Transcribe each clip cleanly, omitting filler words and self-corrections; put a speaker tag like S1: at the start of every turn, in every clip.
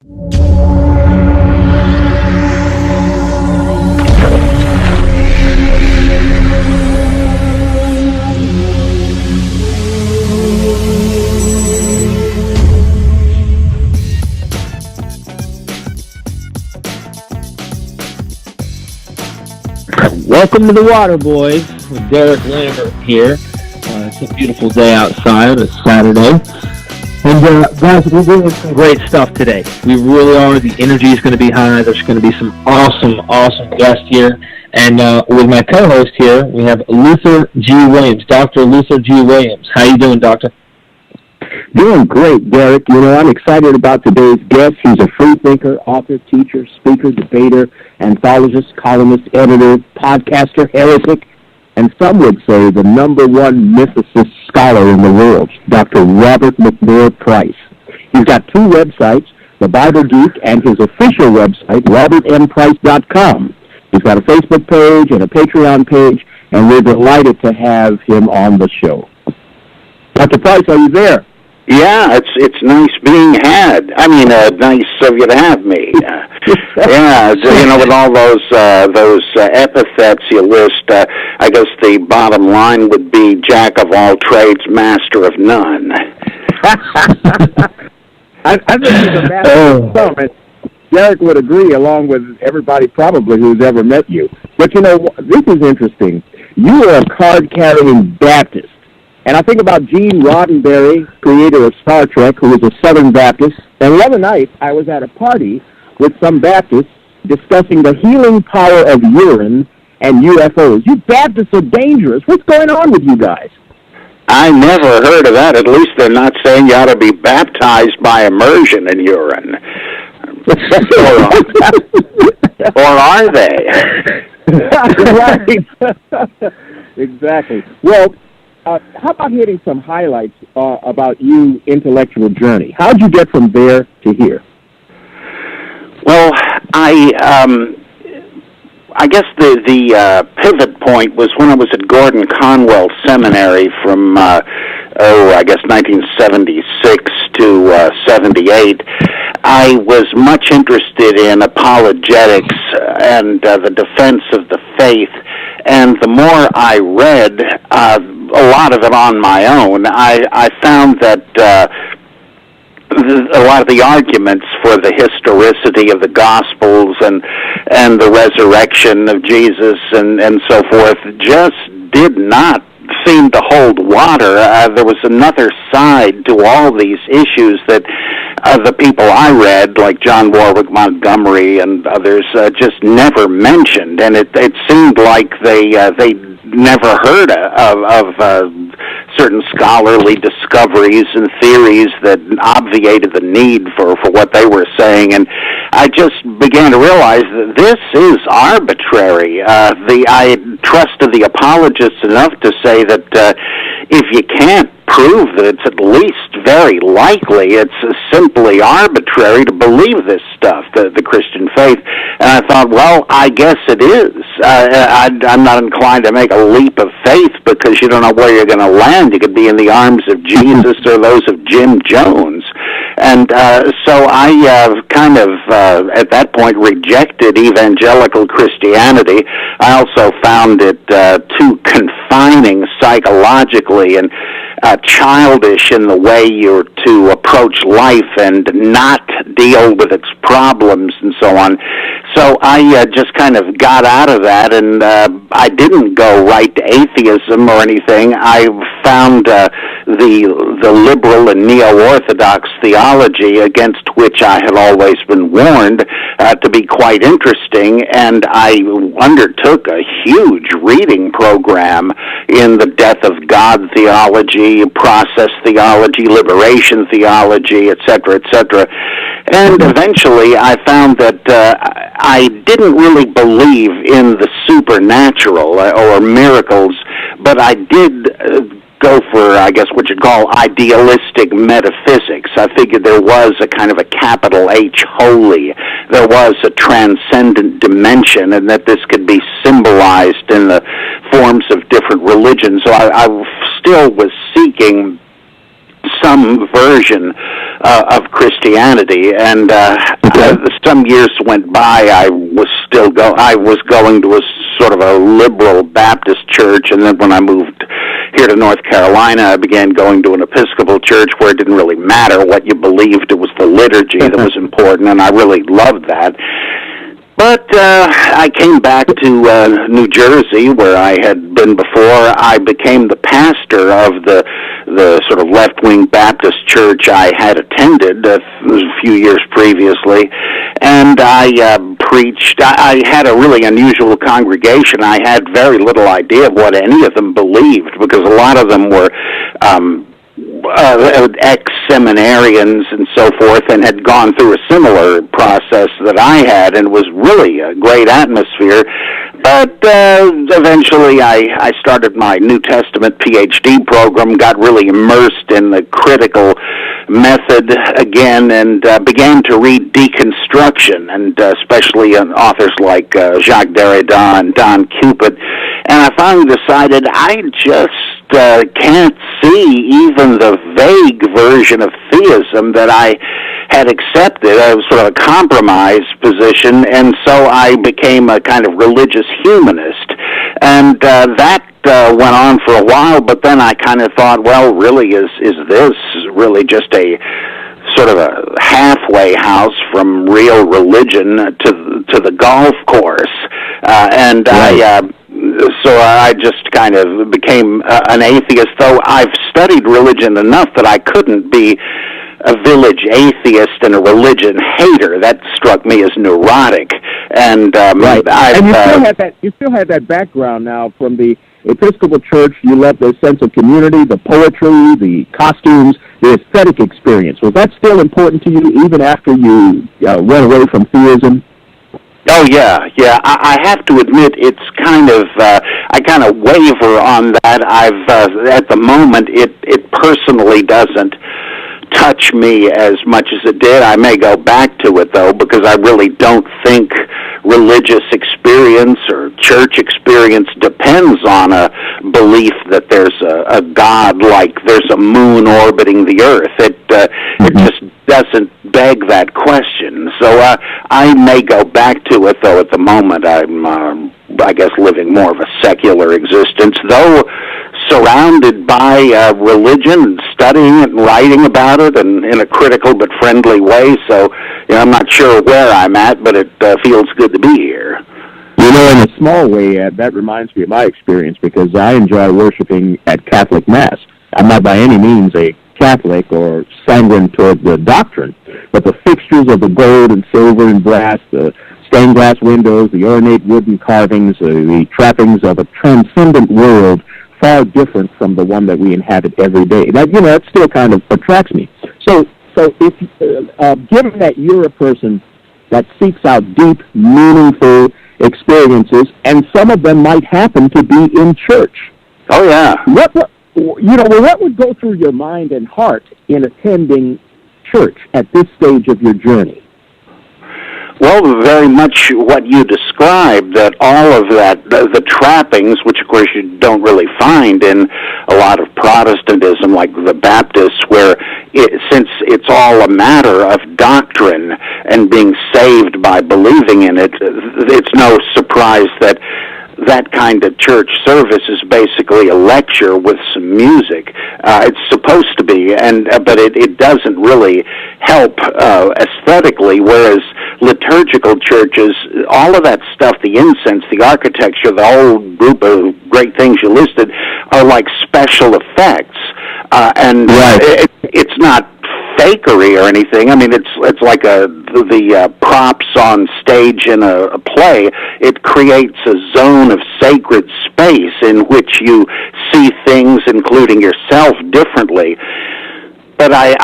S1: Welcome to the Water Boys with Derek Lambert here. It's a beautiful day outside. It's Saturday. And guys, we're doing some great stuff today. We really are. The energy is going to be high. There's going to be some awesome guests here. And with my co-host here, we have Luther G. Williams, Dr. Luther G. Williams. How you doing, Doctor?
S2: Doing great, Derek. You know, I'm excited about today's guest. He's a free thinker, author, teacher, speaker, debater, anthologist, columnist, editor, podcaster, heretic, and some would say the #1 mythicist scholar in the world, Dr. Robert.m.Price. He's got two websites, The Bible Geek and his official website, robert.m.price.com. He's got a Facebook page and a Patreon page, and we're delighted to have him on the show. Dr. Price, are you there?
S3: Yeah, it's nice being had. I mean, nice of you to have me. Yeah, you know, with all those epithets you list, I guess the bottom line would be jack of all trades, master of none.
S2: I think he's a master of some, and Derek would agree, along with everybody probably who's ever met you. But you know, this is interesting. You are a card-carrying Baptist. And I think about Gene Roddenberry, creator of Star Trek, who was a Southern Baptist. And the other night, I was at a party with some Baptists discussing the healing power of urine and UFOs. You Baptists are dangerous. What's going on with you guys?
S3: I never heard of that. At least they're not saying you ought to be baptized by immersion in urine. Or are they?
S2: Right. Exactly. Well, how about hitting some highlights about your intellectual journey? How'd you get from there to here?
S3: Well, I guess the pivot point was when I was at Gordon Conwell Seminary from I guess 1976 to 78. I was much interested in apologetics and the defense of the faith. And the more I read, a lot of it on my own, I found that a lot of the arguments for the historicity of the Gospels and the resurrection of Jesus and so forth just did not seem to hold water. There was another side to all these issues that the people I read, like John Warwick Montgomery and others, just never mentioned, and it seemed like they never heard of certain scholarly discoveries and theories that obviated the need for what they were saying, and I just began to realize that this is arbitrary. I trusted the apologists enough to say that if you can't prove that it's at least very likely, it's simply arbitrary to believe this stuff, the Christian faith. And I thought, well, I guess it is. I'm not inclined to make a leap of faith because you don't know where you're going to land. You could be in the arms of Jesus or those of Jim Jones. And so I kind of, at that point, rejected evangelical Christianity. I also found it too confining psychologically and childish in the way you're to approach life and not deal with its problems and so on. So I just kind of got out of that, and I didn't go right to atheism or anything. I found the liberal and neo-orthodox theology, against which I had always been warned, to be quite interesting, and I undertook a huge reading program in the death of God theology, process theology, liberation theology, etc., etc. And eventually I found that I didn't really believe in the supernatural or miracles, but I did go for, I guess, what you'd call idealistic metaphysics. I figured there was a kind of a capital H holy. There was a transcendent dimension, and that this could be symbolized in the forms of different religions. So I still was seeking some version of Christianity, and some years went by. I was going to a sort of a liberal Baptist church, and then when I moved here to North Carolina, I began going to an Episcopal church where it didn't really matter what you believed; it was the liturgy that was important, and I really loved that. But I came back to New Jersey, where I had been before. I became the pastor of the sort of left-wing Baptist church I had attended a few years previously, and I preached. I had a really unusual congregation. I had very little idea of what any of them believed, because a lot of them were ex-seminarians and so forth, and had gone through a similar process that I had, and was really a great atmosphere. But eventually I started my New Testament PhD program, got really immersed in the critical method again, and began to read deconstruction, and especially authors like Jacques Derrida and Don Cupid. And I finally decided I just can't see even the vague version of theism that I had accepted. It was sort of a compromise position, and so I became a kind of religious humanist. And that went on for a while, but then I kind of thought, well, really, is this really just a sort of a halfway house from real religion to the golf course? And right. So I just kind of became an atheist, though I've studied religion enough that I couldn't be a village atheist and a religion hater. That struck me as neurotic. And
S2: right. And you still have that background now from the Episcopal Church. You love the sense of community, the poetry, the costumes, the aesthetic experience. Was that still important to you even after you went away from theism?
S3: Oh, yeah. I have to admit, it's kind of, I kind of waver on that. At the moment, it personally doesn't touch me as much as it did. I may go back to it, though, because I really don't think religious experience or church experience depends on a belief that there's a God, like there's a moon orbiting the earth. It just doesn't beg that question. So I may go back to it, though at the moment I'm, I guess, living more of a secular existence, though surrounded by religion, and studying it and writing about it, and in a critical but friendly way. So I'm not sure where I'm at, but it feels good to be here.
S2: You know, in a small way, that reminds me of my experience, because I enjoy worshiping at Catholic Mass. I'm not by any means a Catholic or sanguine toward the doctrine, but the fixtures of the gold and silver and brass, the stained glass windows, the ornate wooden carvings, the trappings of a transcendent world far different from the one that we inhabit every day. That, that still kind of attracts me. So if given that you're a person that seeks out deep, meaningful experiences, and some of them might happen to be in church.
S3: Oh, yeah.
S2: What would go through your mind and heart in attending church at this stage of your journey?
S3: Well, very much what you described, that all of that, the trappings, which of course you don't really find in a lot of Protestantism like the Baptists, where since it's all a matter of doctrine and being saved by believing in it, it's no surprise that that kind of church service is basically a lecture with some music. It's supposed to be, but it doesn't really help aesthetically, whereas liturgical churches, all of that stuff, the incense, the architecture, the whole group of great things you listed, are like special effects. And right. It's not fakery or anything. I mean, it's like the props on stage in a play. It creates a zone of sacred space in which you see things, including yourself, differently. But I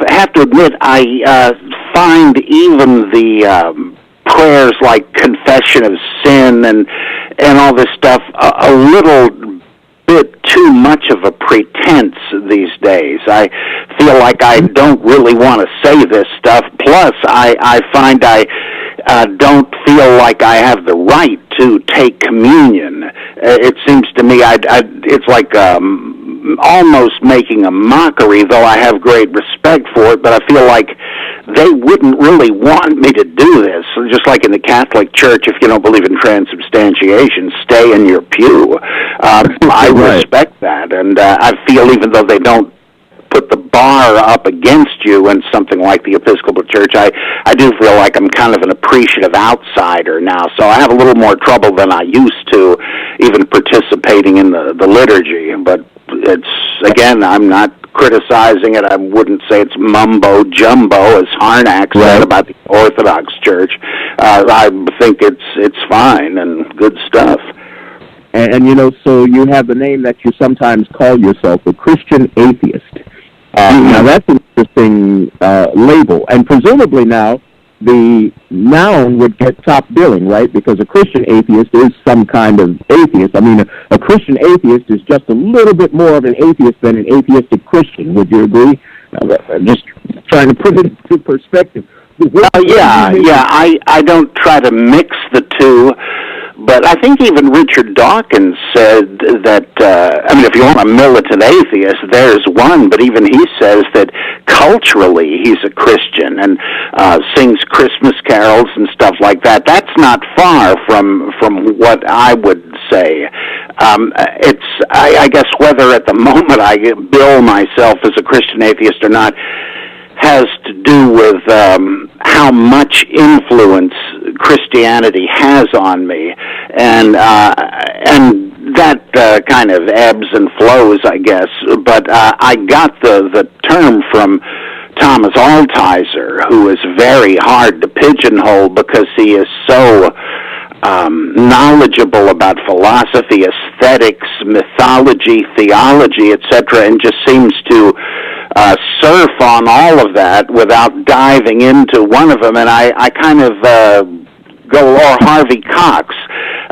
S3: have to admit, I find even the prayers like confession of sin and all this stuff a little bit too much of a pretense these days. I feel like I don't really want to say this stuff. Plus, I find I don't feel like I have the right to take communion. It seems to me it's like almost making a mockery, though I have great respect for it, but I feel like they wouldn't really want me to do this. Just like in the Catholic Church, if you don't believe in transubstantiation, stay in your pew. I respect that, and I feel even though they don't put the bar up against you in something like the Episcopal Church, I do feel like I'm kind of an appreciative outsider now, so I have a little more trouble than I used to even participating in the liturgy. But it's, again, I'm not criticizing it. I wouldn't say it's mumbo-jumbo, as Harnack said about the Orthodox Church. I think it's fine and good stuff.
S2: And you know, so you have the name that you sometimes call yourself, a Christian atheist. Now, that's an interesting label. And presumably now, the noun would get top billing, right? Because a Christian atheist is some kind of atheist. I mean, a Christian atheist is just a little bit more of an atheist than an atheistic Christian. Would you agree? Just trying to put it into perspective.
S3: I don't try to mix the two. But I think even Richard Dawkins said that, if you want a militant atheist, there's one, but even he says that culturally he's a Christian and sings Christmas carols and stuff like that. That's not far from what I would say. I guess whether at the moment I bill myself as a Christian atheist or not has to do with how much influence Christianity has on me, and that kind of ebbs and flows, I guess. But I got the term from Thomas Altizer, who is very hard to pigeonhole because he is so knowledgeable about philosophy, aesthetics, mythology, theology, etc., and just seems to surf on all of that without diving into one of them. And I kind of or Harvey Cox.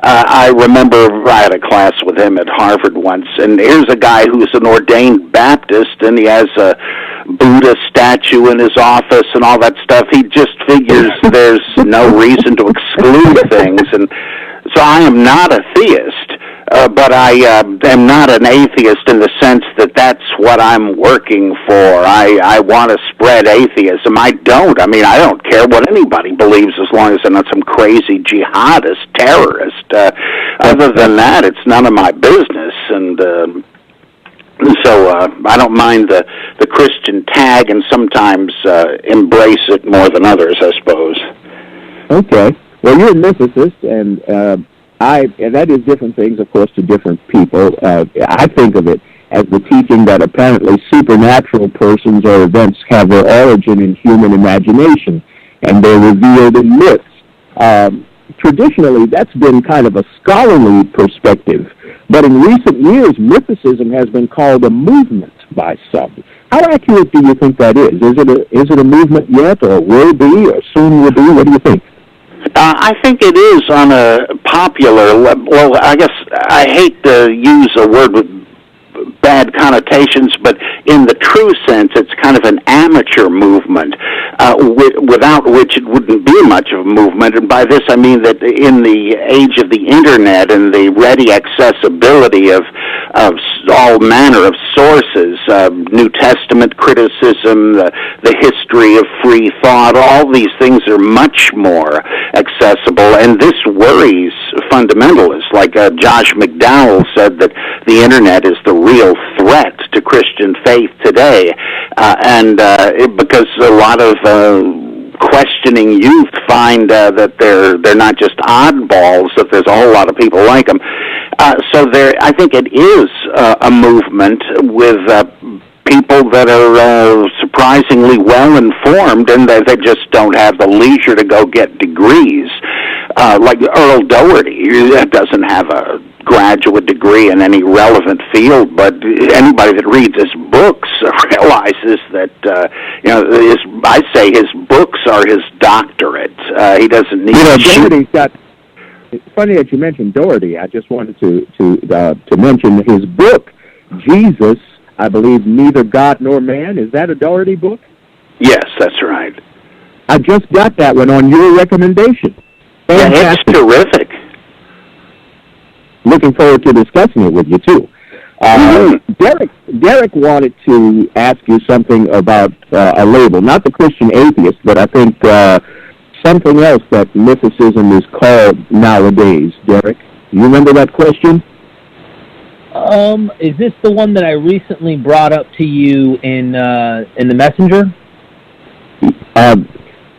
S3: I remember I had a class with him at Harvard once, and here's a guy who's an ordained Baptist, and he has a Buddha statue in his office and all that stuff. He just figures there's no reason to exclude things, and so I am not a theist, but I am not an atheist in the sense that that's what I'm working for. I want to spread atheism. I don't care what anybody believes as long as they're not some crazy jihadist terrorist. Other than that, it's none of my business, and so I don't mind the Christian tag and sometimes embrace it more than others, I suppose.
S2: Okay. Well, you're a mythicist, and that is different things, of course, to different people. I think of it as the teaching that apparently supernatural persons or events have their origin in human imagination, and they're revealed in myths. Traditionally, that's been kind of a scholarly perspective, but in recent years, mythicism has been called a movement by some. How accurate do you think that is? Is it a movement yet, or will be, or soon will be? What do you think?
S3: I think it is on a popular level. Well, I guess I hate to use a word with bad connotations, but in the true sense, it's kind of an amateur movement, without which it wouldn't be much of a movement. And by this, I mean that in the age of the Internet and the ready accessibility of all manner of sources, New Testament criticism, the history of free thought, all these things are much more accessible, and this worries fundamentalists. Like Josh McDowell said that the Internet is the real threat to Christian faith today, because a lot of questioning youth find that they're not just oddballs, that there's a whole lot of people like them. So I think it is a movement with people that are surprisingly well informed, and they just don't have the leisure to go get degrees. Like Earl Doherty, he doesn't have a graduate degree in any relevant field, but anybody that reads his books realizes that I say his books are his doctorate. He doesn't need.
S2: Doherty's got. It's funny that you mentioned Doherty. I just wanted to mention his book, Jesus, I believe, Neither God Nor Man. Is that a Doherty book?
S3: Yes, that's right.
S2: I just got that one on your recommendation.
S3: Yeah, it's terrific.
S2: Looking forward to discussing it with you, too. Derek wanted to ask you something about a label, not the Christian atheist, but I think something else that mythicism is called nowadays. Derek, you remember that question?
S1: Is this the one that I recently brought up to you in the messenger?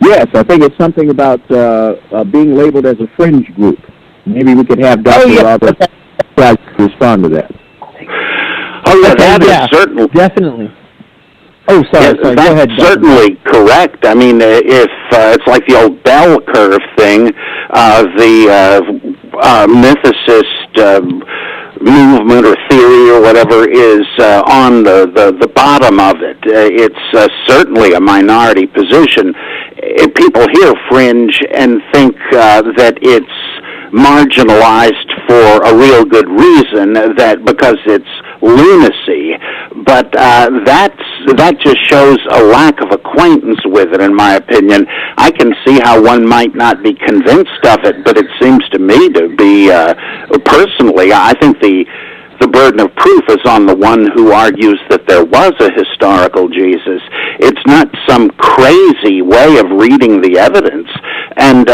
S2: Yes, I think it's something about being labeled as a fringe group. Maybe we could have Dr. Robert Price respond to that.
S3: Oh, yeah, that is certainly...
S1: Definitely. Oh, sorry,
S3: go
S1: ahead.
S3: That's certainly correct. I mean, if it's like the old bell curve thing, the mythicist movement or theory or whatever is on the bottom of it. It's certainly a minority position. People hear fringe and think that it's marginalized for a real good reason, that because it's lunacy, but that just shows a lack of acquaintance with it, in my opinion. I can see how one might not be convinced of it, but it seems to me to be, personally, I think the burden of proof is on the one who argues that there was a historical Jesus. It's not some crazy way of reading the evidence. And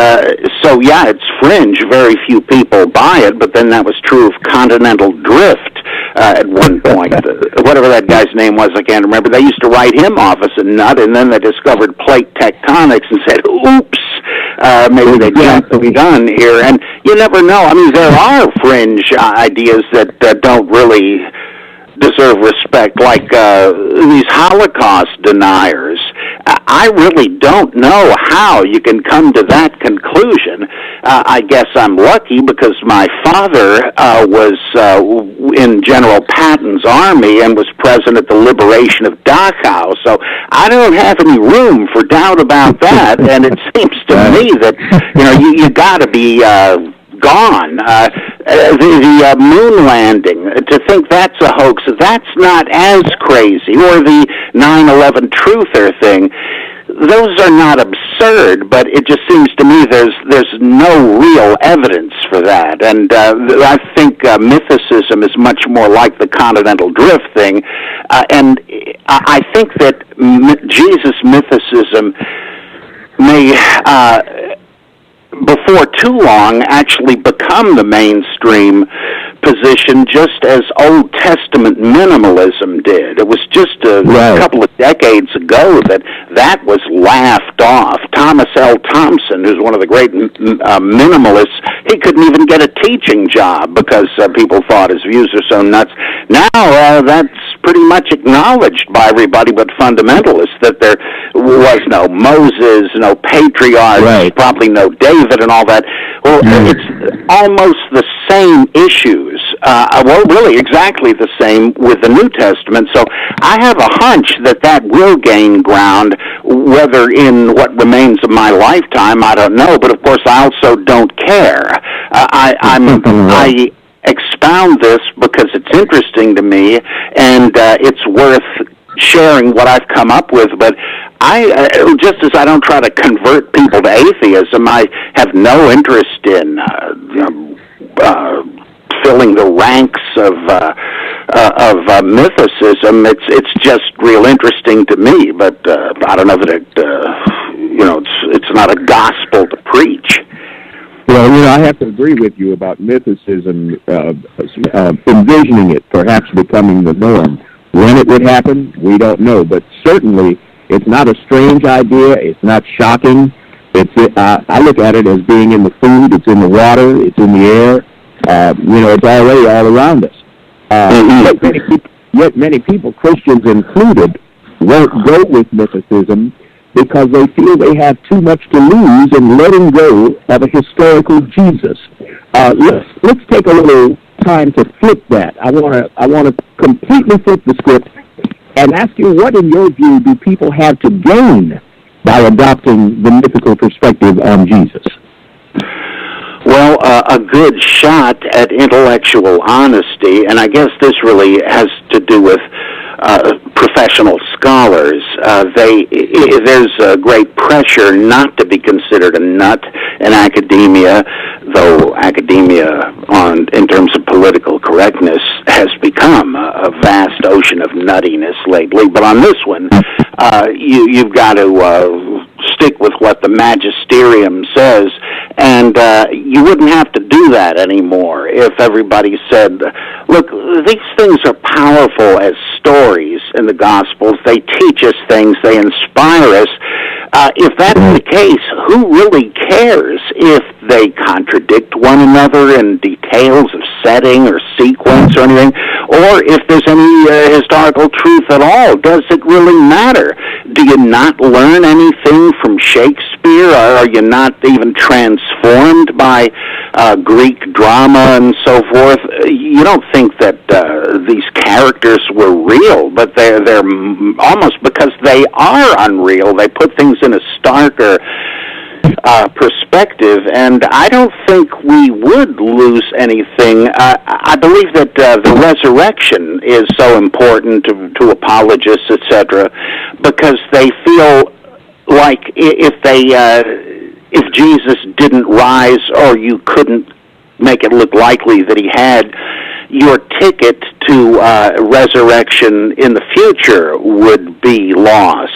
S3: so, yeah, it's fringe. Very few people buy it, but then that was true of continental drift at one point. Whatever that guy's name was, I can't remember. They used to write him off as a nut, and then they discovered plate tectonics and said, oops, maybe they jumped the gun here. And you never know. I mean, there are fringe ideas that don't really deserve respect, like these Holocaust deniers. I really don't know how you can come to that conclusion. I guess I'm lucky because my father was in General Patton's army and was present at the liberation of Dachau, so I don't have any room for doubt about that, and it seems to me that, you got to be gone. The moon landing, to think that's a hoax, that's not as crazy. Or the 9/11 truther thing. Those are not absurd, but it just seems to me there's no real evidence for that. And I think mythicism is much more like the continental drift thing. And I think that Jesus mythicism may... before too long, actually become the mainstream position, just as Old Testament minimalism did. It was just a couple of decades ago that was laughed off. Thomas L. Thompson, who's one of the great minimalists, he couldn't even get a teaching job because people thought his views are so nuts. Now, that's pretty much acknowledged by everybody but fundamentalists, that there was no Moses, no patriarchs, probably no David and all that. Well, it's almost the same issues. Well, really exactly the same with the New Testament. So I have a hunch that will gain ground, whether in what remains of my lifetime, I don't know. But of course, I also don't care. I expound this because it's interesting to me, and it's worth sharing what I've come up with. But just as I don't try to convert people to atheism, I have no interest in filling the ranks of mythicism. It's just real interesting to me, but I don't know that it's not a gospel to preach.
S2: Well, I have to agree with you about mythicism, envisioning it perhaps becoming the norm. When it would happen, we don't know, but certainly it's not a strange idea. It's not shocking. I look at it as being in the food. It's in the water. It's in the air. It's already all around us. Yet many people, Christians included, won't go with mythicism because they feel they have too much to lose in letting go of a historical Jesus. Let's take a little time to flip that. I want to completely flip the script and ask you, what, in your view, do people have to gain by adopting the mythical perspective on Jesus?
S3: Well, a good shot at intellectual honesty, and I guess this really has to do with professional scholars. There's a great pressure not to be considered a nut in academia, though academia, in terms of political correctness, has become a vast ocean of nuttiness lately. But on this one, you've got to stick with what the magisterium says, and you wouldn't have to do that anymore if everybody said, look, these things are powerful as stories in the Gospels. They teach us things. They inspire us. If that's the case, who really cares if they contradict one another in details of setting or sequence or anything, or if there's any historical truth at all? Does it really matter? Do you not learn anything from Shakespeare? Are you not even transformed by Greek drama and so forth? You don't think that these characters were real, but they're almost, because they are unreal, they put things in a starker perspective, and I don't think we would lose anything. I believe that the resurrection is so important to apologists, etc., because they feel like if Jesus didn't rise, or you couldn't make it look likely that he had, your ticket to resurrection in the future would be lost.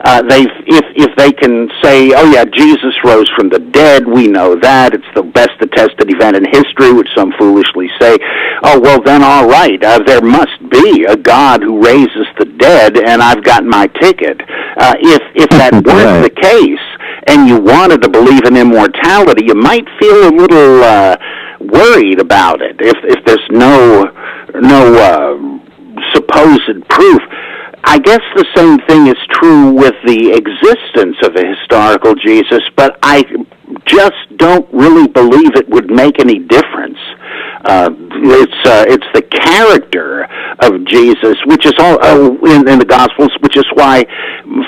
S3: If they can say, oh yeah, Jesus rose from the dead, we know that, it's the best attested event in history, which some foolishly say, oh well then all right, there must be a God who raises the dead, and I've got my ticket. If that weren't the case, and you wanted to believe in immortality, you might feel a little worried about it if there's no supposed proof. I guess the same thing is true with the existence of a historical Jesus, but I just don't really believe it would make any difference. It's the character of Jesus, which is all in the Gospels, which is why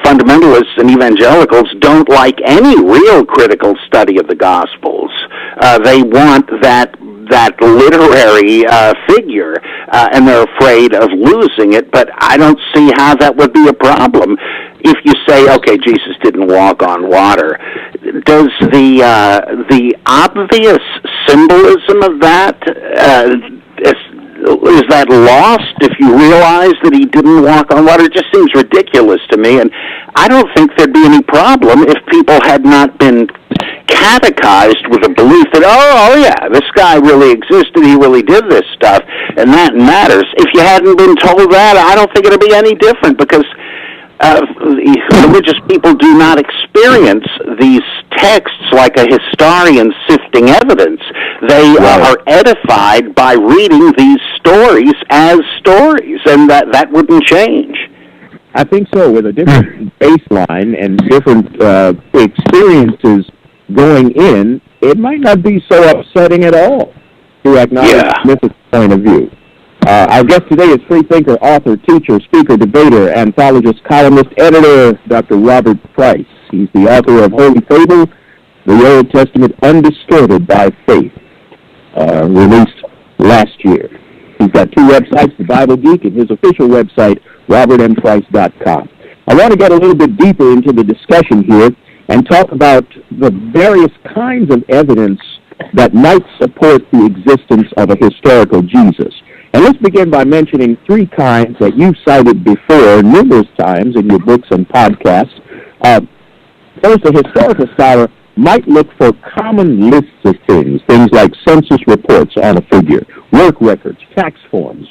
S3: fundamentalists and evangelicals don't like any real critical study of the Gospels. They want that literary figure, and they're afraid of losing it, but I don't see how that would be a problem. If you say, okay, Jesus didn't walk on water, does the obvious symbolism of that, is that lost if you realize that he didn't walk on water? It just seems ridiculous to me, and I don't think there'd be any problem if people had not been catechized with a belief that, oh yeah, this guy really existed, he really did this stuff, and that matters. If you hadn't been told that, I don't think it'd be any different, because religious people do not experience these texts like a historian sifting evidence. They are edified by reading these stories as stories, and that wouldn't change.
S2: I think so, with a different baseline and different experiences going in, it might not be so upsetting at all to acknowledge Smith's point of view. Our guest today is freethinker, author, teacher, speaker, debater, anthologist, columnist, editor, Dr. Robert Price. He's the author of Holy Fable, The Old Testament Undistorted by Faith, released last year. He's got two websites, The Bible Geek and his official website, robert.m.price.com. I want to get a little bit deeper into the discussion here and talk about the various kinds of evidence that might support the existence of a historical Jesus. And let's begin by mentioning three kinds that you've cited before numerous times in your books and podcasts. First, a historical scholar might look for common lists of things like census reports on a figure, work records, tax forms,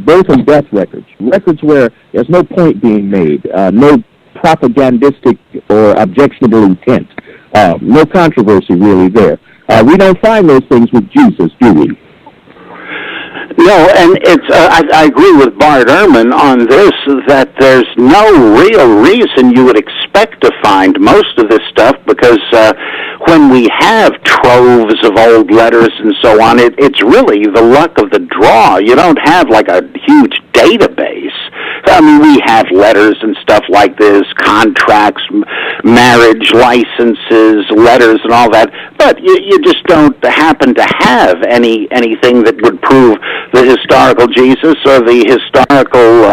S2: birth and death records, records where there's no point being made, no propagandistic or objectionable intent, no controversy really there. We don't find those things with Jesus, do we?
S3: No, and it's I agree with Bart Ehrman on this, that there's no real reason you would expect to find most of this stuff, because when we have troves of old letters and so on, it's really the luck of the draw. You don't have like a huge database. I mean, we have letters and stuff like this, contracts, marriage licenses, letters and all that, but you just don't happen to have anything that would prove the historical Jesus or the historical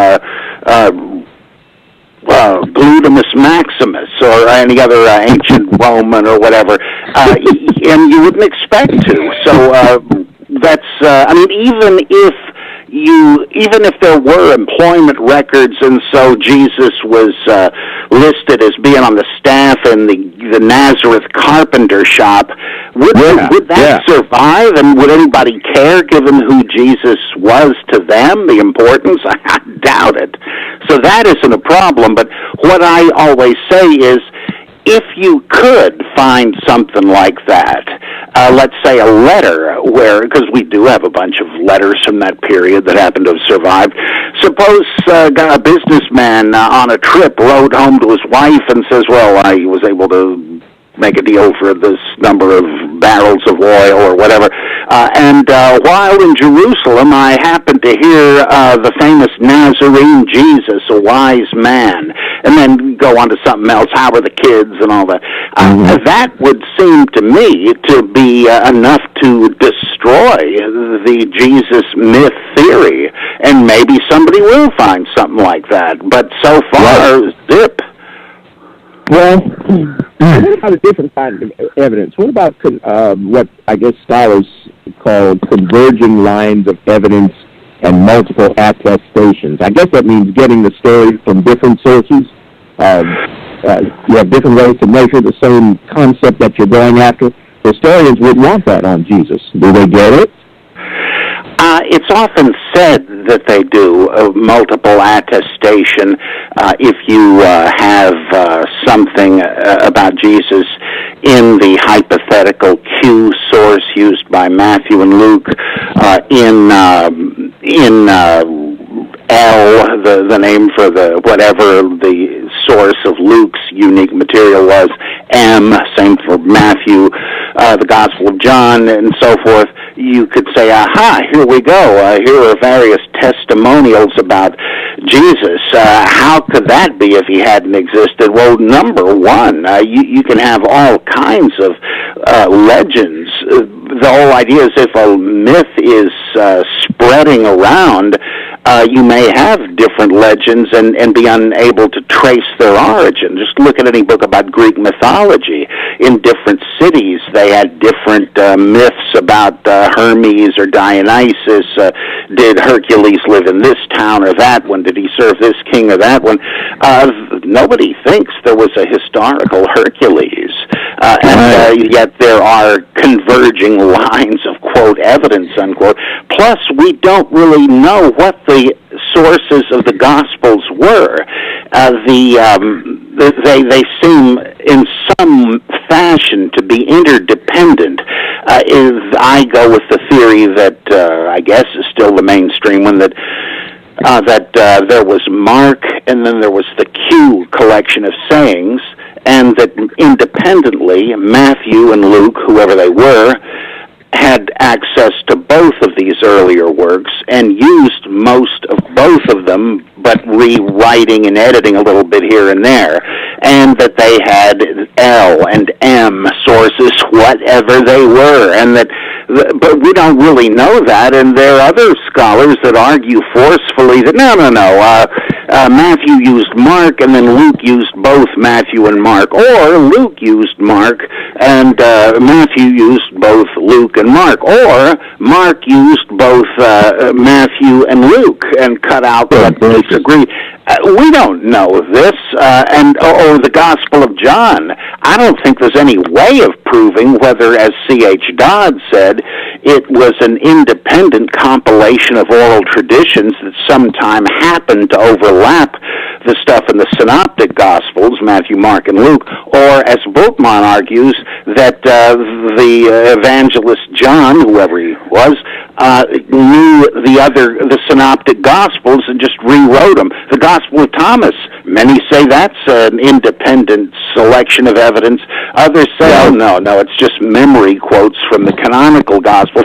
S3: Gludamus Maximus or any other ancient Roman or whatever, and you wouldn't expect to. So that's, I mean, even if even if there were employment records, and so Jesus was listed as being on the staff in the Nazareth carpenter shop, would that survive? And would anybody care, given who Jesus was to them, the importance? I doubt it. So that isn't a problem. But what I always say is, if you could find something like that, let's say a letter because we do have a bunch of letters from that period that happen to have survived. Suppose a businessman on a trip wrote home to his wife and says, well, I was able to make a deal for this number of barrels of oil or whatever. And while in Jerusalem, I happened to hear the famous Nazarene Jesus, a wise man, and then go on to something else. How are the kids and all that? That would seem to me to be enough to destroy the Jesus myth theory, and maybe somebody will find something like that. But so far, zip.
S2: Well, what about a different kind of evidence? What about what I guess scholars call converging lines of evidence and multiple attestations? I guess that means getting the story from different sources. You have different ways to measure the same concept that you're going after. Historians would want that on Jesus. Do they get it?
S3: It's often said that they do multiple attestation. If you have something about Jesus in the hypothetical Q source used by Matthew and Luke, in L, the name for whatever the source of Luke's unique material was, M, same for Matthew, the Gospel of John, and so forth, you could say, aha, here we go. Here are various testimonials about Jesus. How could that be if he hadn't existed? Well, number one, you can have all kinds of legends. The whole idea is if a myth is spreading around, you may have different legends and be unable to trace their origin. Just look at any book about Greek mythology. In different cities, they had different myths about Hermes or Dionysus. Did Hercules live in this town or that one? Did he serve this king or that one? Nobody thinks there was a historical Hercules. And yet there are converging lines of, quote, evidence, unquote. Plus, we don't really know what the sources of the Gospels were. They seem in some fashion to be interdependent. I go with the theory that I guess is still the mainstream one, that there was Mark and then there was the Q collection of sayings, and that independently Matthew and Luke, whoever they were, had access to both of these earlier works and used most of both of them, but rewriting and editing a little bit here and there, and that they had L and M sources, whatever they were, and that, but we don't really know that, and there are other scholars that argue forcefully that no, Matthew used Mark, and then Luke used both Matthew and Mark, or Luke used Mark, and Matthew used both Luke and Mark, or Mark used both Matthew and Luke, and cut out what disagree. We don't know this, or the Gospel of John. I don't think there's any way of proving whether, as C.H. Dodd said, it was an independent compilation of oral traditions that sometime happened to overlap the stuff in the Synoptic Gospels, Matthew, Mark, and Luke, or, as Bultmann argues, that the evangelist John, whoever he was, knew the Synoptic Gospels and just rewrote them. The Gospel of Thomas, many say that's an independent selection of evidence. Others say, oh, no, it's just memory quotes from the canonical Gospels.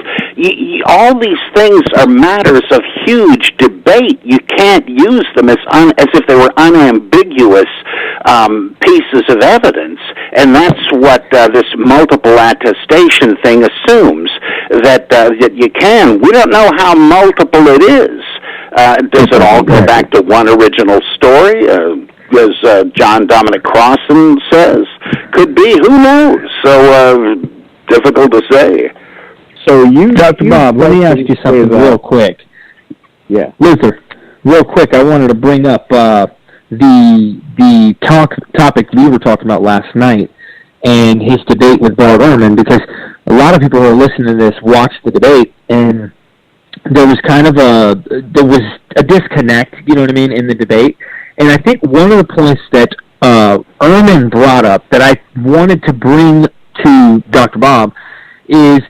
S3: All these things are matters of huge debate. You can't use them as if they were unambiguous pieces of evidence. And that's what this multiple attestation thing assumes, that you can. We don't know how multiple it is. Does it all go back to one original story? As John Dominic Crossan says, could be. Who knows? So difficult to say.
S1: So Dr. Bob, let me ask you something real quick.
S2: Yeah.
S1: Luther, real quick, I wanted to bring up the topic we were talking about last night and his debate with Bart Ehrman, because a lot of people who are listening to this watched the debate, and there was a disconnect, you know what I mean, in the debate. And I think one of the points that Ehrman brought up that I wanted to bring to Dr. Bob is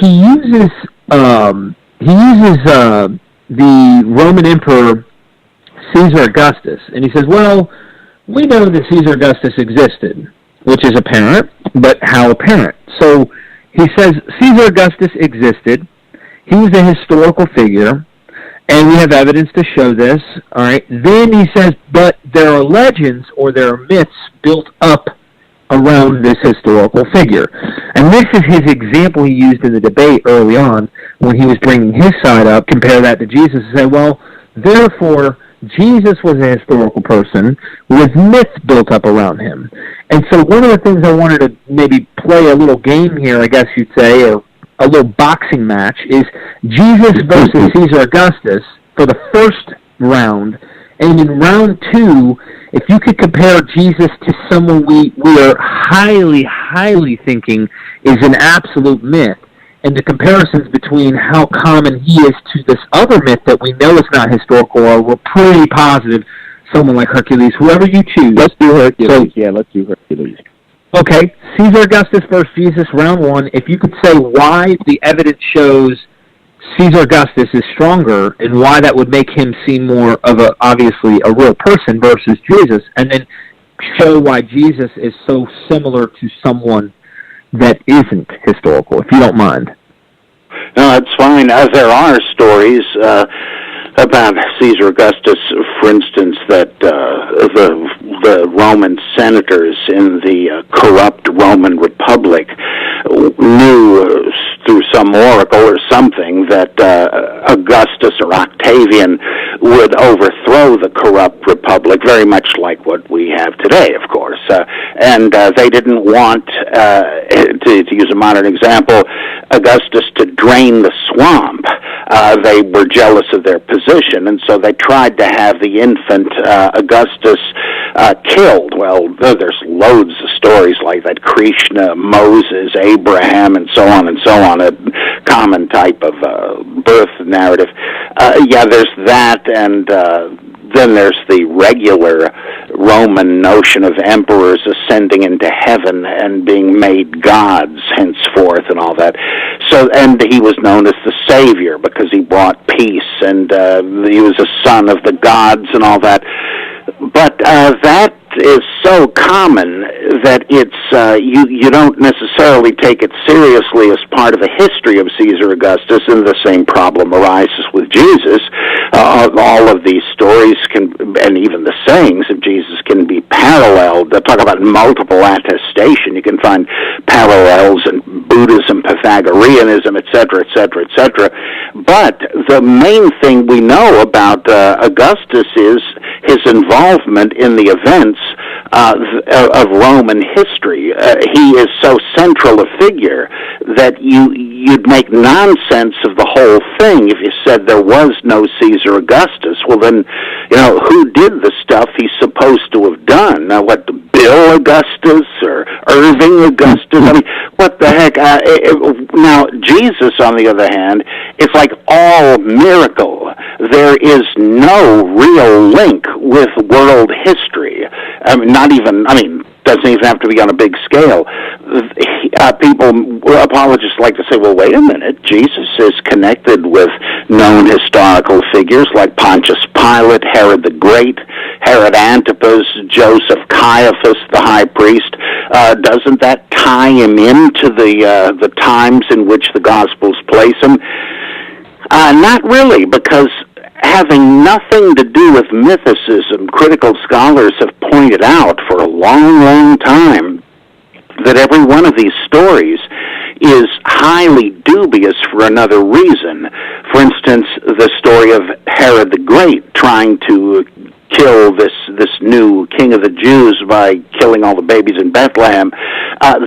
S1: he uses the Roman Emperor Caesar Augustus, and he says, well, we know that Caesar Augustus existed, which is apparent, but how apparent? So he says Caesar Augustus existed. He was a historical figure, and we have evidence to show this. All right. Then he says, but there are legends or there are myths built up around this historical figure. And this is his example he used in the debate early on when he was bringing his side up, compare that to Jesus, and say, well, therefore, Jesus was a historical person with myths built up around him. And so one of the things I wanted to maybe play a little game here, I guess you'd say, or a little boxing match, is Jesus versus Caesar Augustus for the first round. And in round 2, if you could compare Jesus to someone we are highly, highly thinking is an absolute myth, and the comparisons between how common he is to this other myth that we know is not historical, or we're pretty positive someone like Hercules, whoever you choose.
S2: Let's do Hercules. Let's do Hercules.
S1: Okay, Caesar Augustus versus Jesus, round 1. If you could say why the evidence shows Caesar Augustus is stronger and why that would make him seem more of obviously a real person versus Jesus, and then show why Jesus is so similar to someone that isn't historical, if you don't mind.
S3: No, that's fine. There are stories about Caesar Augustus, for instance, that the Roman senators in the corrupt Roman Republic knew through some oracle or something that Augustus or Octavian would overthrow the corrupt republic, very much like what we have today, of course. And they didn't want, to use a modern example, Augustus to drain the swamp. They were jealous of their position, and so they tried to have the infant Augustus killed. Well, there's loads of stories like that: Krishna, Moses, Abraham, and so on, a common type of birth narrative. There's that, and then there's the regular Roman notion of emperors ascending into heaven and being made gods henceforth and all that. So, and he was known as the Savior because he brought peace, and he was a son of the gods and all that. But that is so common that it's you don't necessarily take it seriously as part of the history of Caesar Augustus, and the same problem arises with Jesus. All of these stories can, and even the sayings of Jesus, can be paralleled. They talk about multiple attestation. You can find parallels in Buddhism, Pythagoreanism, etc., etc., etc. But the main thing we know about Augustus is his involvement in the events of Roman history. He is so central a figure that you'd make nonsense of the whole thing if you said there was no Caesar Augustus. Well, then, who did the stuff he's supposed to have done? Now, what, Bill Augustus or Irving Augustus? I mean, what the heck? Now, Jesus, on the other hand, is like all miracle. There is no real link with world history. Doesn't even have to be on a big scale. Apologists like to say, well, wait a minute, Jesus is connected with known historical figures like Pontius Pilate, Herod the Great, Herod Antipas, Joseph Caiaphas, the high priest. Doesn't that tie him into the times in which the Gospels place him? Not really, because having nothing to do with mythicism, critical scholars have pointed out for a long, long time that every one of these stories is highly dubious for another reason. For instance, the story of Herod the Great trying to kill this new king of the Jews by killing all the babies in Bethlehem.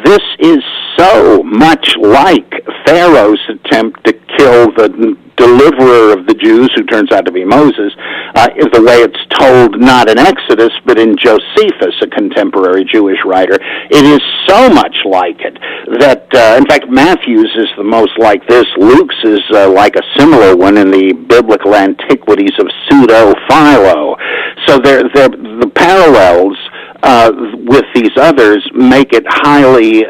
S3: This is so much like Pharaoh's attempt to kill the deliverer of the Jews, who turns out to be Moses, is the way it's told not in Exodus, but in Josephus, a contemporary Jewish writer. It is so much like it that, in fact, Matthew's is the most like this. Luke's is like a similar one in the Biblical Antiquities of Pseudo-Philo. So the parallels with these others make it highly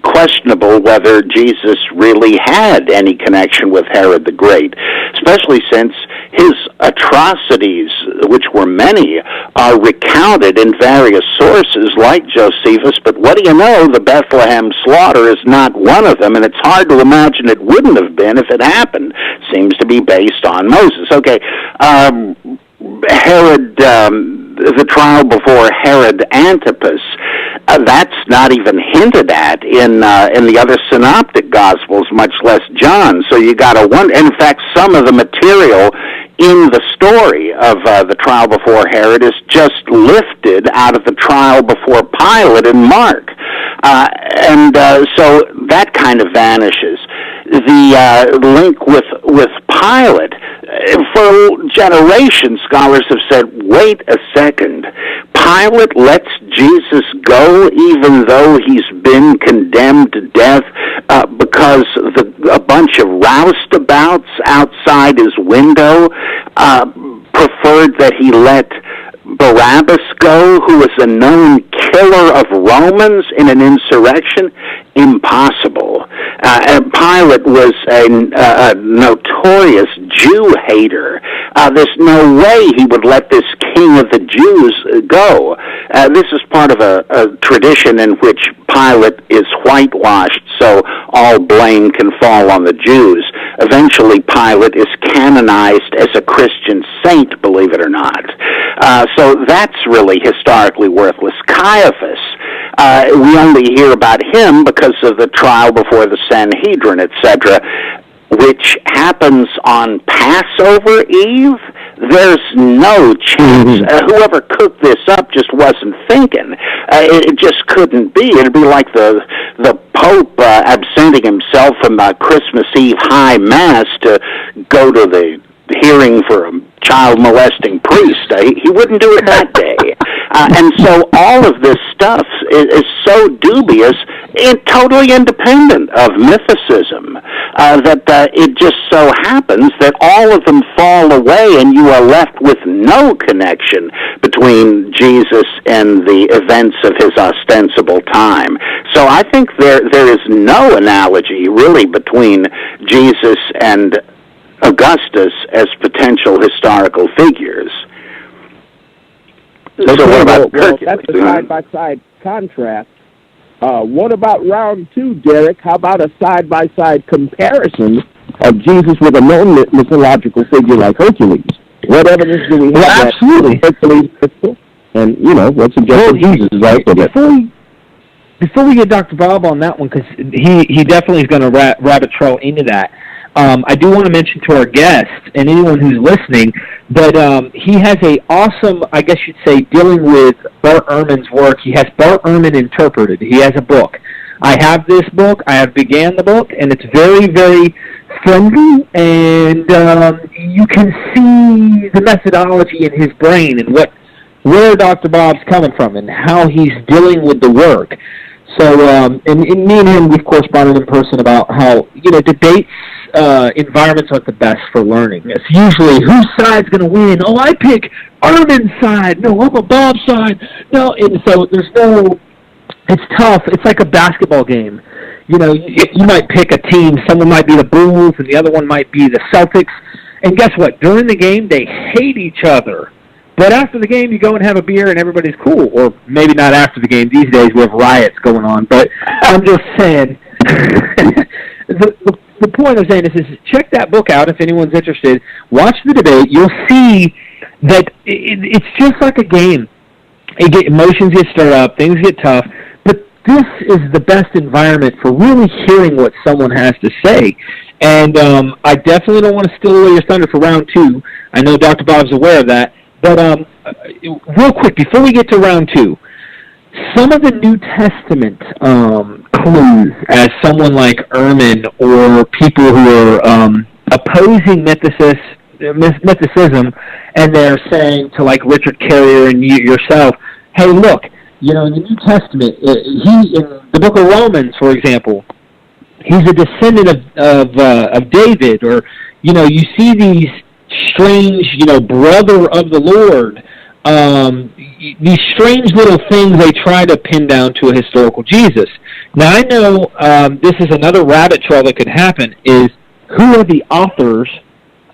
S3: questionable whether Jesus really had any connection with Herod the Great, especially since his atrocities, which were many, are recounted in various sources like Josephus, but what do you know, the Bethlehem slaughter is not one of them, and it's hard to imagine it wouldn't have been if it happened. Seems to be based on Moses. Okay, Herod, the trial before Herod Antipas, that's not even hinted at in the other synoptic gospels, much less John. So you got to wonder. In fact, some of the material in the story of the trial before Herod is just lifted out of the trial before Pilate in Mark, so that kind of vanishes. The link with Pilate, for generations, scholars have said, wait a second, Pilate lets Jesus go even though he's been condemned to death because a bunch of roustabouts outside his window preferred that he let Barabbas go, who was a known killer of Romans in an insurrection? Impossible. And Pilate was a notorious Jew hater. There's no way he would let this king of the Jews go. This is part of a tradition in which Pilate is whitewashed, so all blame can fall on the Jews. Eventually, Pilate is canonized as a Christian saint, believe it or not. So that's really historically worthless. Caiaphas, we only hear about him because of the trial before the Sanhedrin, etc., which happens on Passover Eve. There's no chance. Whoever cooked this up just wasn't thinking. It just couldn't be. It'd be like the Pope absenting himself from Christmas Eve High Mass to go to the hearing for a child-molesting priest. He wouldn't do it that day. And so all of this stuff is so dubious and totally independent of mythicism that it just so happens that all of them fall away and you are left with no connection between Jesus and the events of his ostensible time. So I think there is no analogy really between Jesus and Augustus as potential historical figures. So what about
S2: that's a side-by-side contrast. What about round two, Derek? How about a side-by-side comparison of Jesus with a known mythological figure like Hercules? What evidence do we have?
S1: Well, absolutely.
S2: Hercules crystal? And, what's suggested Jesus is right with it.
S1: Before we get Dr. Bob on that one, because he definitely is going to rabbit trail into that, I do want to mention to our guests and anyone who's listening that he has a awesome, I guess you'd say, dealing with Bart Ehrman's work. He has Bart Ehrman Interpreted. He has a book. I have this book. I have began the book, and it's very, very friendly, and you can see the methodology in his brain and where Dr. Bob's coming from and how he's dealing with the work. So, and me and him, we've corresponded in person about how, debates, environments aren't the best for learning. It's usually whose side's going to win. Oh, I pick Ehrman's side. No, I'm a Bob's side. No, and so there's no, it's tough. It's like a basketball game. You might pick a team. Someone might be the Bulls and the other one might be the Celtics. And guess what? During the game, they hate each other. But after the game, you go and have a beer and everybody's cool. Or maybe not after the game. These days we have riots going on. But I'm just saying, the point I'm saying is check that book out if anyone's interested. Watch the debate. You'll see that it's just like a game. Emotions get stirred up. Things get tough. But this is the best environment for really hearing what someone has to say. And I definitely don't want to steal away your thunder for round two. I know Dr. Bob's aware of that. But real quick, before we get to round two, some of the New Testament clues, as someone like Ehrman or people who are opposing Mythicism, and they're saying to like Richard Carrier and yourself, hey, look, in the New Testament, in the book of Romans, for example, he's a descendant of David, or you see these strange, brother of the Lord, these strange little things they try to pin down to a historical Jesus. Now I know this is another rabbit trail that could happen, is who are the authors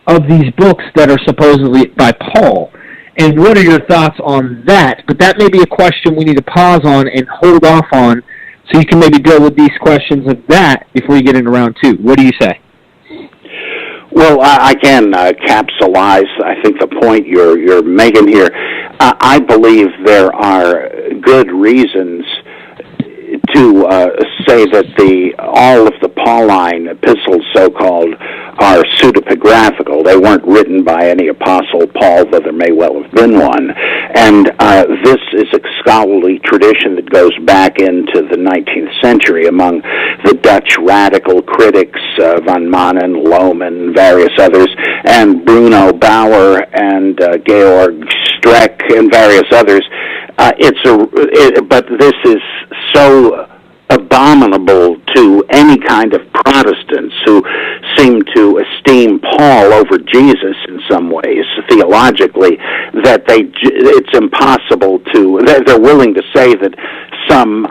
S1: of these books that are supposedly by Paul? And what are your thoughts on that? But that may be a question we need to pause on and hold off on, so you can maybe deal with these questions of that before you get into round two. What do you say?
S3: Well, I can capsulize, I think, the point you're making here. I believe there are good reasons to say that all of the Pauline epistles, so-called, are pseudepigraphical. They weren't written by any apostle Paul, though there may well have been one. And this is a scholarly tradition that goes back into the 19th century among the Dutch radical critics, von Manen, Lohmann, various others, and Bruno Bauer and Georg Streck and various others. But this is so abominable to any kind of Protestants who seem to esteem Paul over Jesus in some ways, theologically, that it's impossible they're willing to say that some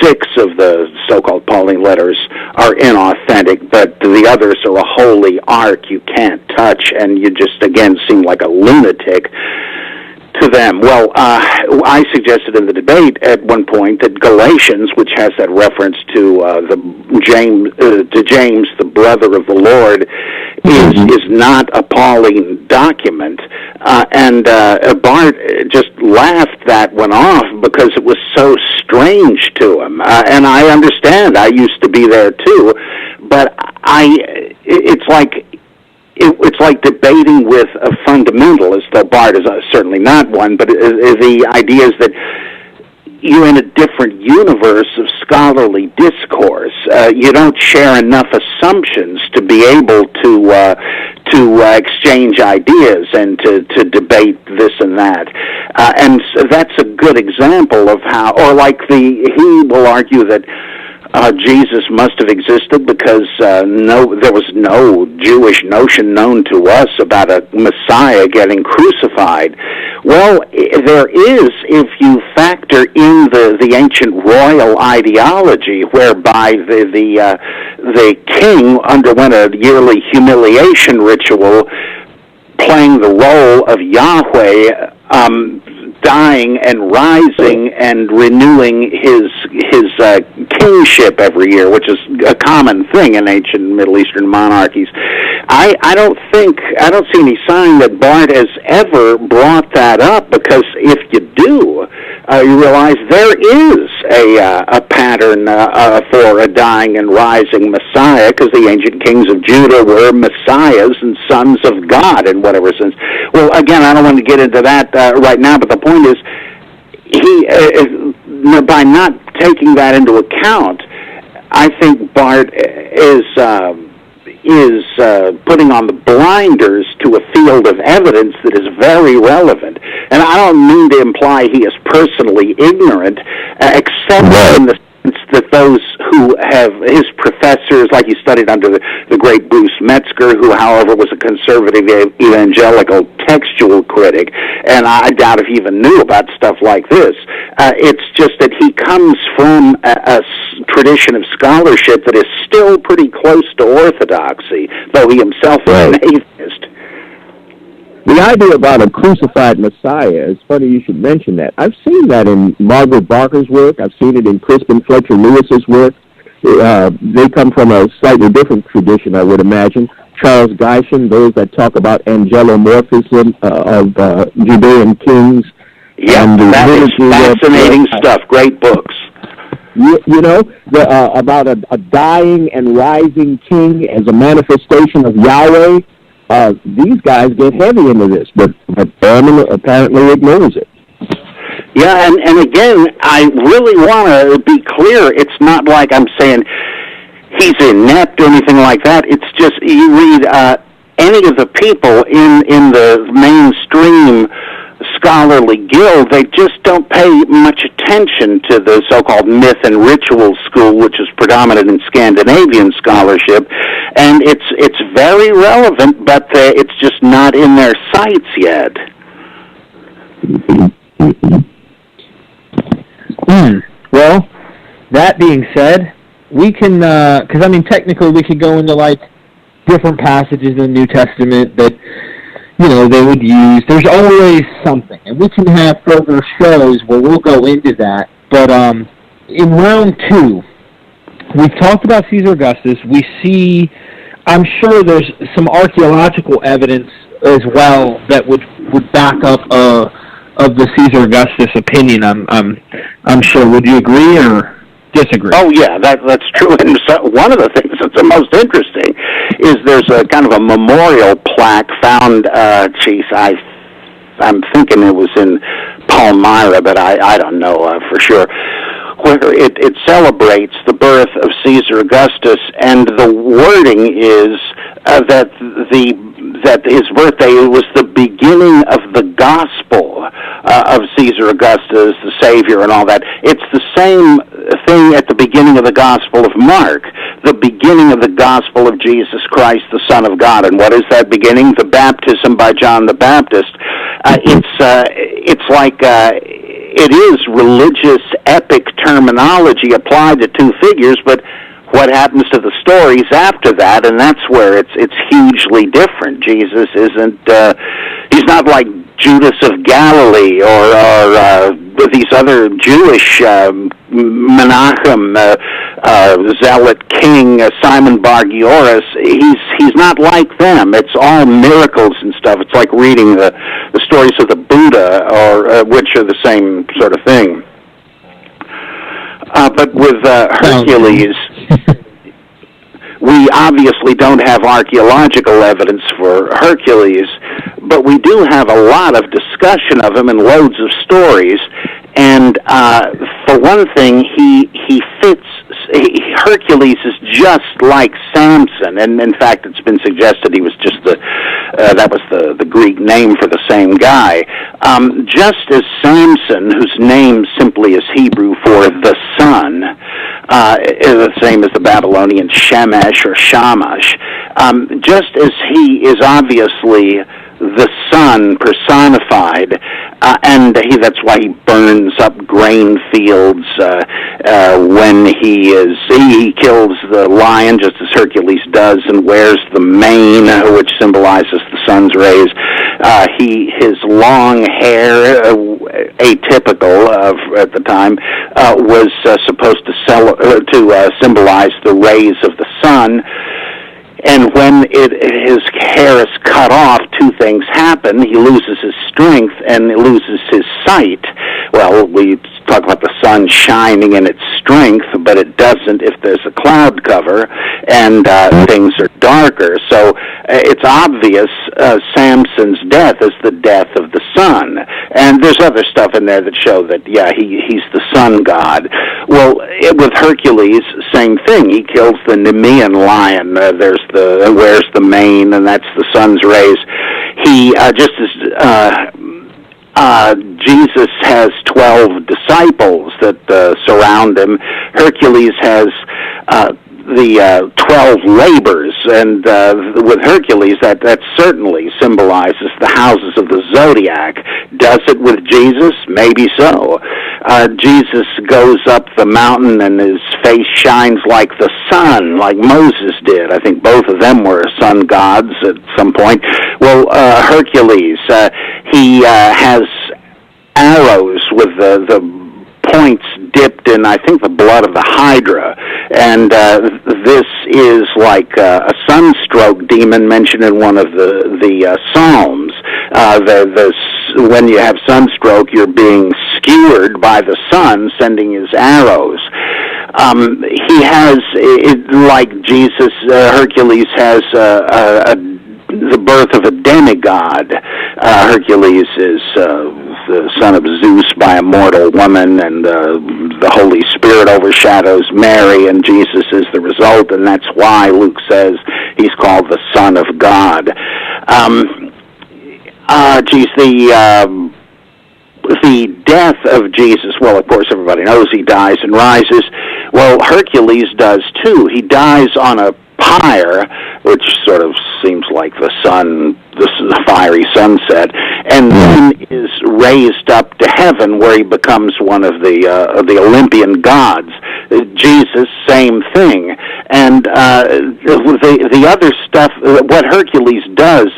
S3: 6 of the so-called Pauline letters are inauthentic, but the others are a holy ark you can't touch, and you just, again, seem like a lunatic to them. Well, I suggested in the debate at one point that Galatians, which has that reference to James, the brother of the Lord, is not a Pauline document, and Bart just laughed that one off because it was so strange to him. And I understand. I used to be there too, but it's like debating with a fundamentalist, though Bart is certainly not one, but the idea is that you're in a different universe of scholarly discourse. You don't share enough assumptions to be able to exchange ideas and to debate this and that. And so that's a good example of how, or like he will argue that Jesus must have existed because there was no Jewish notion known to us about a Messiah getting crucified. Well, there is, if you factor in the ancient royal ideology, whereby the king underwent a yearly humiliation ritual, playing the role of Yahweh, dying and rising and renewing his kingship every year, which is a common thing in ancient Middle Eastern monarchies. I don't see any sign that Bart has ever brought that up, because if you do, you realize there is a pattern for a dying and rising Messiah, because the ancient kings of Judah were messiahs and sons of God in whatever sense. Well, again, I don't want to get into that right now, but the point is, by not taking that into account, I think Bart is putting on the blinders to a field of evidence that is very relevant. And I don't mean to imply he is personally ignorant, except in the sense that those who have his professors, like he studied under the great Bruce Metzger, who, however, was a conservative evangelical textual critic, and I doubt if he even knew about stuff like this. It's just that he comes from a tradition of scholarship that is still pretty close to orthodoxy, though he himself is an atheist.
S2: The idea about a crucified Messiah, it's funny you should mention that. I've seen that in Margaret Barker's work. I've seen it in Crispin Fletcher Lewis's work. They come from a slightly different tradition, I would imagine. Charles Geishen, those that talk about angelomorphism of Judean kings.
S3: Yeah, that is fascinating stuff. Great books.
S2: About a dying and rising king as a manifestation of Yahweh. These guys get heavy into this, but Thurman apparently ignores it.
S3: Yeah, and again, I really want to be clear. It's not like I'm saying he's inept or anything like that. It's just you read any of the people in the mainstream scholarly guild, they just don't pay much attention to the so-called myth and ritual school, which is predominant in Scandinavian scholarship, and it's very relevant, but it's just not in their sights yet.
S1: Well, that being said, we can, because I mean, technically we could go into like different passages in the New Testament that, you know, they would use. There's always something, and we can have further shows where we'll go into that. But in round 2, we've talked about Caesar Augustus. We see, I'm sure there's some archaeological evidence as well that would back up of the Caesar Augustus opinion. I'm sure. Would you agree or disagree?
S3: Oh yeah, that's true. And so one of the things that's the most interesting is there's a kind of a memorial plaque found. I'm thinking it was in Palmyra, but I don't know for sure. Where it celebrates the birth of Caesar Augustus, and the wording is that his birthday was the beginning of the gospel of Caesar Augustus, the Savior, and all that. It's the same thing at the beginning of the Gospel of Mark, the beginning of the gospel of Jesus Christ, the Son of God. And what is that beginning? The baptism by John the Baptist. It's like it is religious epic terminology applied to two figures, but what happens to the stories after that, and that's where it's hugely different. Jesus isn't, he's not like Judas of Galilee or these other Jewish Menachem, zealot king, Simon Bar-Gioris. He's not like them. It's all miracles and stuff. It's like reading the stories of the Buddha, or which are the same sort of thing. But with Hercules, we obviously don't have archaeological evidence for Hercules, but we do have a lot of discussion of him and loads of stories. And for one thing, he fits. Hercules is just like Samson, and in fact, it's been suggested he was just that was the Greek name for the same guy. Just as Samson, whose name simply is Hebrew for the sun, is the same as the Babylonian Shemesh or Shamash. Just as he is obviously the sun personified, and that's why he burns up grain fields when he kills the lion, just as Hercules does, and wears the mane, which symbolizes the sun's rays. His long hair, atypical at the time, was supposed to symbolize the rays of the sun. And when his hair is cut off, two things happen. He loses his strength and he loses his sight. Well, we talk about the sun shining in its strength, but it doesn't if there's a cloud cover and things are darker. So it's obvious Samson's death is the death of the sun. And there's other stuff in there that show that, yeah, he's the sun god. Well, with Hercules, same thing. He kills the Nemean lion. Wears the mane, and that's the sun's rays. He, just as Jesus has 12 disciples that surround him, Hercules has the 12 labors, and with Hercules, that certainly symbolizes the houses of the zodiac. Does it with Jesus? Maybe so. Jesus goes up the mountain and his face shines like the sun, like Moses did. I think both of them were sun gods at some point. Well, Hercules, he has arrows with the points dipped in, I think, the blood of the Hydra, and this is like a sunstroke demon mentioned in one of the Psalms. When you have sunstroke, you're being skewered by the sun, sending his arrows. He has, like Jesus, Hercules has the birth of a demigod. Hercules is the son of Zeus by a mortal woman, and the Holy Spirit overshadows Mary, and Jesus is the result, and that's why Luke says he's called the Son of God. The death of Jesus, well, of course, everybody knows he dies and rises. Well, Hercules does too. He dies on a pyre, which sort of seems like the fiery sunset, and then is raised up to heaven, where he becomes one of the Olympian gods. Jesus, same thing. And the other stuff, what Hercules does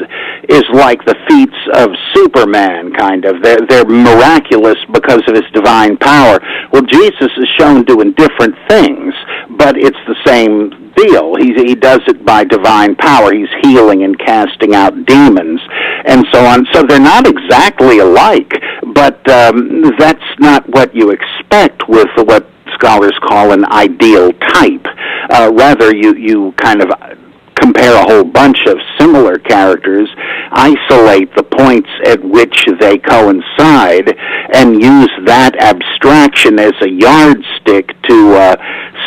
S3: is like the feats of Superman, kind of. They're miraculous because of his divine power. Well, Jesus is shown doing different things, but it's the same deal. He does it by divine power. He's healing and casting out demons and so on. So they're not exactly alike, but that's not what you expect with what scholars call an ideal type. Rather, you kind of compare a whole bunch of similar characters, isolate the points at which they coincide, and use that abstraction as a yardstick to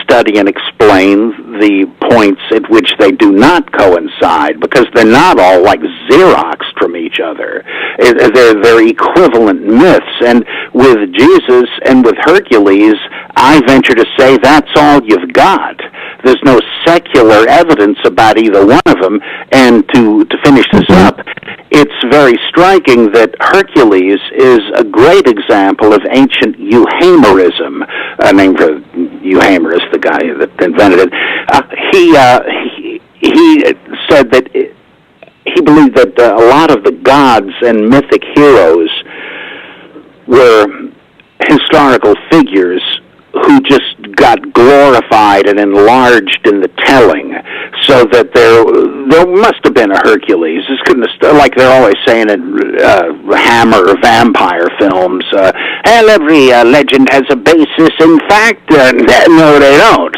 S3: study and explain the points at which they do not coincide, because they're not all like Xeroxed from each other. They're equivalent myths, and with Jesus and with Hercules, I venture to say that's all you've got. There's no secular evidence about either one of them. And to finish this up, it's very striking that Hercules is a great example of ancient Euhemerism, named for Euhemerus, the guy that invented it. He said that he believed that a lot of the gods and mythic heroes were historical figures who just got glorified and enlarged in the telling, so that there must have been a Hercules. This couldn't have, like they're always saying in Hammer or vampire films, and every legend has a basis in fact. No, they don't.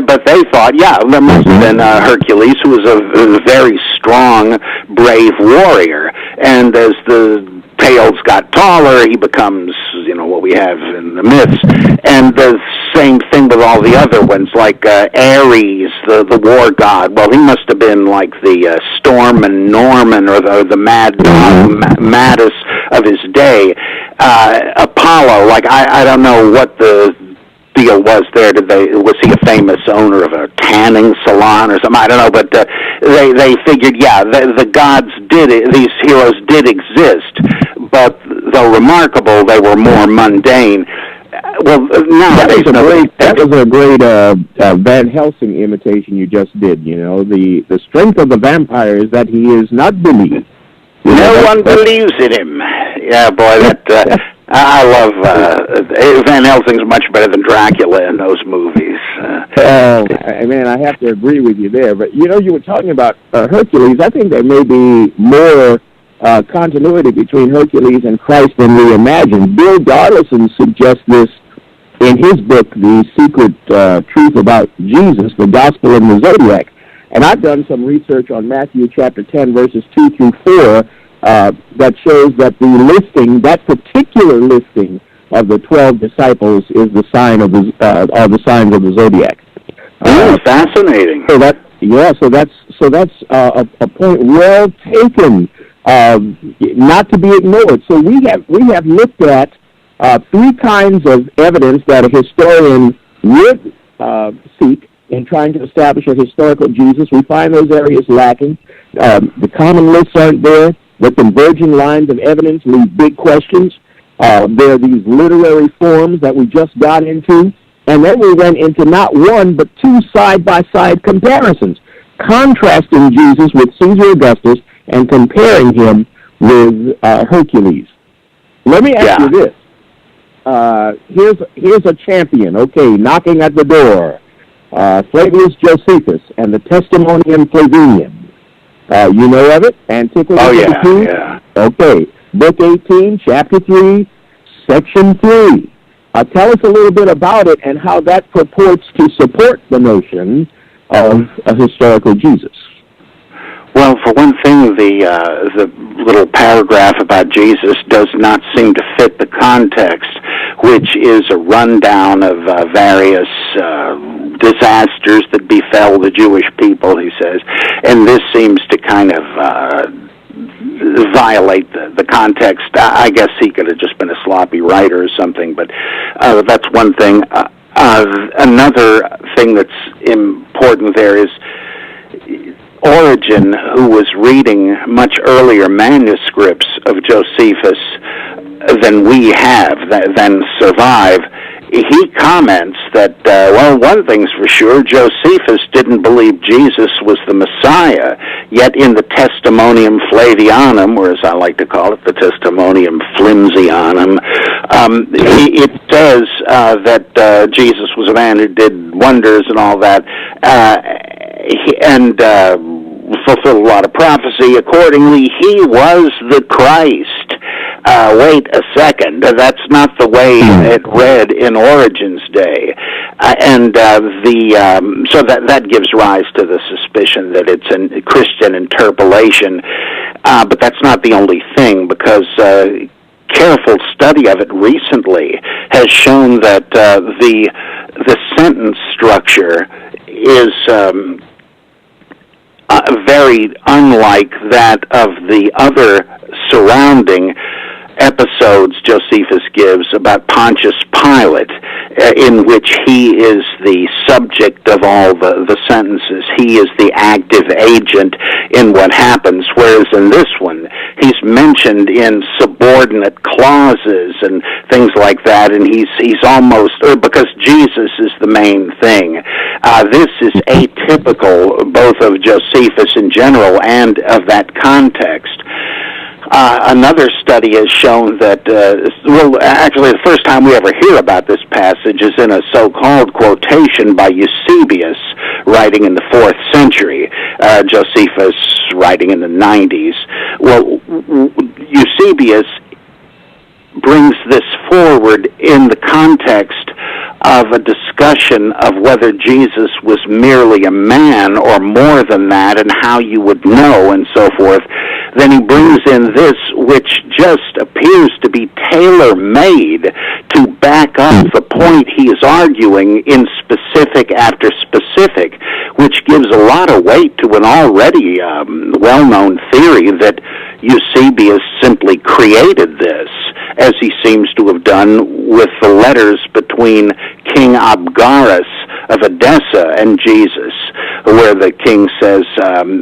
S3: But they thought, yeah, there must have been Hercules, who was a very strong, brave warrior. And as the tales got taller, he becomes, what we have in the myths. And the same thing with all the other ones, like Ares, the war god. Well, he must have been like the Storm and Norman, or the mad dog, Maddest of his day. Apollo, like I don't know what the deal was there. Was he a famous owner of a tanning salon or something? I don't know, but they figured, yeah, the gods these heroes did exist, but though remarkable, they were more mundane. Well, now
S2: that was a great Van Helsing imitation you just did. The strength of the vampire is that he is not believed.
S3: No one believes in him. Yeah, boy, that I love Van Helsing's much better than Dracula in those movies.
S2: Man, I have to agree with you there. But you were talking about Hercules. I think there may be more continuity between Hercules and Christ than we imagine. Bill Garlison suggests this in his book, The Secret Truth About Jesus, the Gospel and the Zodiac. And I've done some research on Matthew chapter 10, verses 2 through 4, that shows that that particular listing of the 12 disciples is the sign of are the signs of the Zodiac.
S3: Fascinating.
S2: So that's a point well taken, not to be ignored. So we have looked at three kinds of evidence that a historian would seek in trying to establish a historical Jesus. We find those areas lacking. The common lists aren't there. The converging lines of evidence leave big questions. There are these literary forms that we just got into. And then we went into not one, but two side-by-side comparisons, contrasting Jesus with Caesar Augustus and comparing him with Hercules. Let me ask you this. Here's a champion, knocking at the door. Flavius Josephus and the Testimonium Flavinium. You know of it? Antiquity 18?
S3: Yeah.
S2: Okay. Book 18, Chapter 3, Section 3. Tell us a little bit about it and how that purports to support the notion of a historical Jesus.
S3: Well, for one thing, the little paragraph about Jesus does not seem to fit the context, which is a rundown of various disasters that befell the Jewish people, he says, and this seems to kind of violate the context. I guess he could have just been a sloppy writer or something, but that's one thing. Another thing that's important there is Origen, who was reading much earlier manuscripts of Josephus than we have, than survive. He comments that, one thing's for sure, Josephus didn't believe Jesus was the Messiah, yet in the Testimonium Flavianum, or as I like to call it, the Testimonium Flimsianum, it says that Jesus was a man who did wonders and all that, and fulfilled a lot of prophecy. Accordingly, he was the Christ. Wait a second. That's not the way it read in Origen's day. So that gives rise to the suspicion that it's a Christian interpolation. But that's not the only thing, because careful study of it recently has shown that the sentence structure is very unlike that of the other surrounding episodes Josephus gives about Pontius Pilate, in which he is the subject of all the sentences. He is the active agent in what happens, whereas in this one, he's mentioned in subordinate clauses and things like that, and he's almost, because Jesus is the main thing. This is atypical, both of Josephus in general and of that context. Another study has shown that, actually the first time we ever hear about this passage is in a so-called quotation by Eusebius, writing in the 4th century, Josephus writing in the 90s. Well, Eusebius brings this forward in the context of a discussion of whether Jesus was merely a man or more than that, and how you would know, and so forth. Then he brings in this, which just appears to be tailor-made to back up the point he is arguing in specific after specific, which gives a lot of weight to an already well-known theory that Eusebius simply created this, as he seems to have done with the letters between King Abgarus of Edessa and Jesus, where the king says,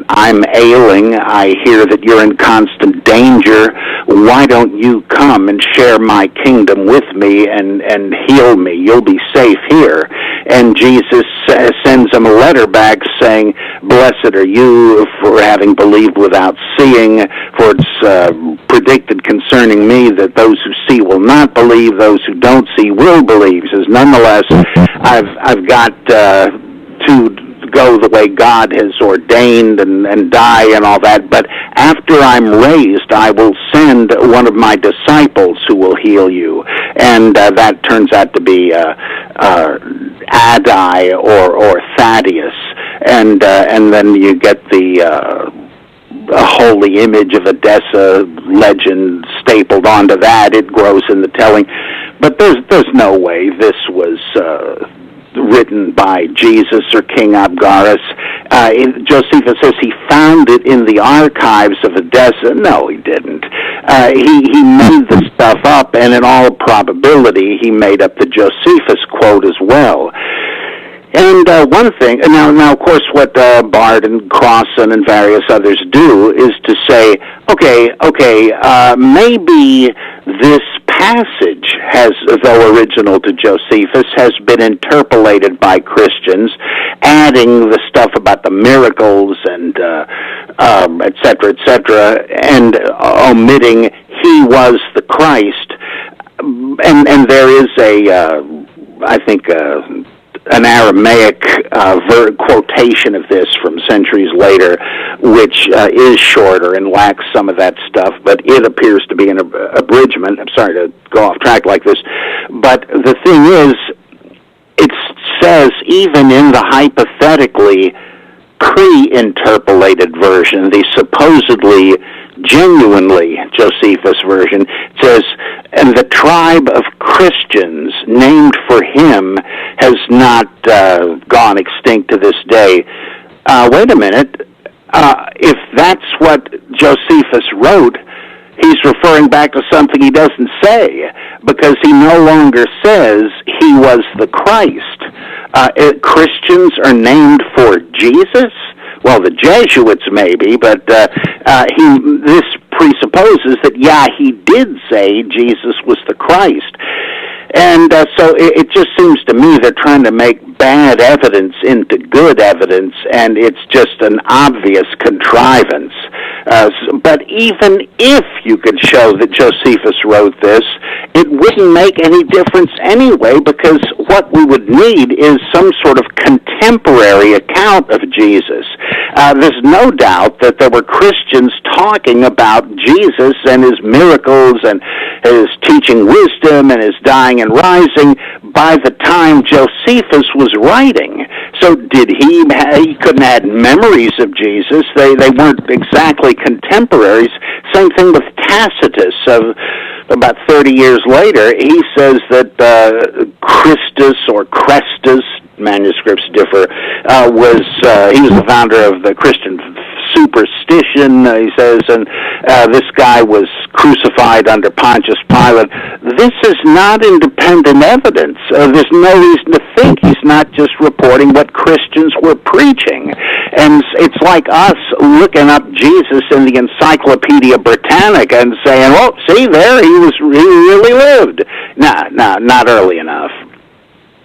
S3: I'm ailing, I hear that you're in constant danger, why don't you come and share my kingdom with me and heal me, you'll be safe here. And Jesus sends him a letter back saying, blessed are you for having believed without seeing, for it's predicted concerning me that those who see will not believe, those who don't see will believe. He says, nonetheless, I've got to go the way God has ordained and die and all that, but after I'm raised, I will send one of my disciples who will heal you. And that turns out to be Adai or Thaddeus. And then you get the holy image of Edessa legend stapled onto that. It grows in the telling. But there's no way this was written by Jesus or King Abgarus. Josephus says he found it in the archives of Edessa. No, he didn't. He made the stuff up, and in all probability, he made up the Josephus quote as well. And one thing, now of course what Bard and Crossan and various others do is to say, maybe this passage has, though original to Josephus, has been interpolated by Christians, adding the stuff about the miracles and et cetera, and omitting he was the Christ. And there is I think, an Aramaic quotation of this from centuries later, which is shorter and lacks some of that stuff, but it appears to be an abridgment. I'm sorry to go off track like this, but the thing is, it says even in the hypothetically pre-interpolated version, the supposedly genuinely Josephus version. It says, and the tribe of Christians named for him has not gone extinct to this day. Wait a minute. If that's what Josephus wrote, he's referring back to something he doesn't say, because he no longer says he was the Christ. Christians are named for Jesus? Well, the Jesuits maybe, but this presupposes that, he did say Jesus was the Christ. And so it just seems to me they're trying to make bad evidence into good evidence, and it's just an obvious contrivance. But even if you could show that Josephus wrote this, it wouldn't make any difference anyway, because what we would need is some sort of contemporary account of Jesus. There's no doubt that there were Christians talking about Jesus and his miracles and his teaching wisdom and his dying and rising by the time Josephus was writing. So did he couldn't have had memories of Jesus. They weren't exactly contemporaries. Same thing with Tacitus. About 30 years later, he says that Christus or Crestus, manuscripts differ, he was the founder of the Christian superstition, he says, and this guy was crucified under Pontius Pilate. This is not independent evidence. There's no reason to think he's not just reporting what Christians were preaching. And it's like us looking up Jesus in the Encyclopedia Britannica and saying, well, see there, he really lived. Not early enough.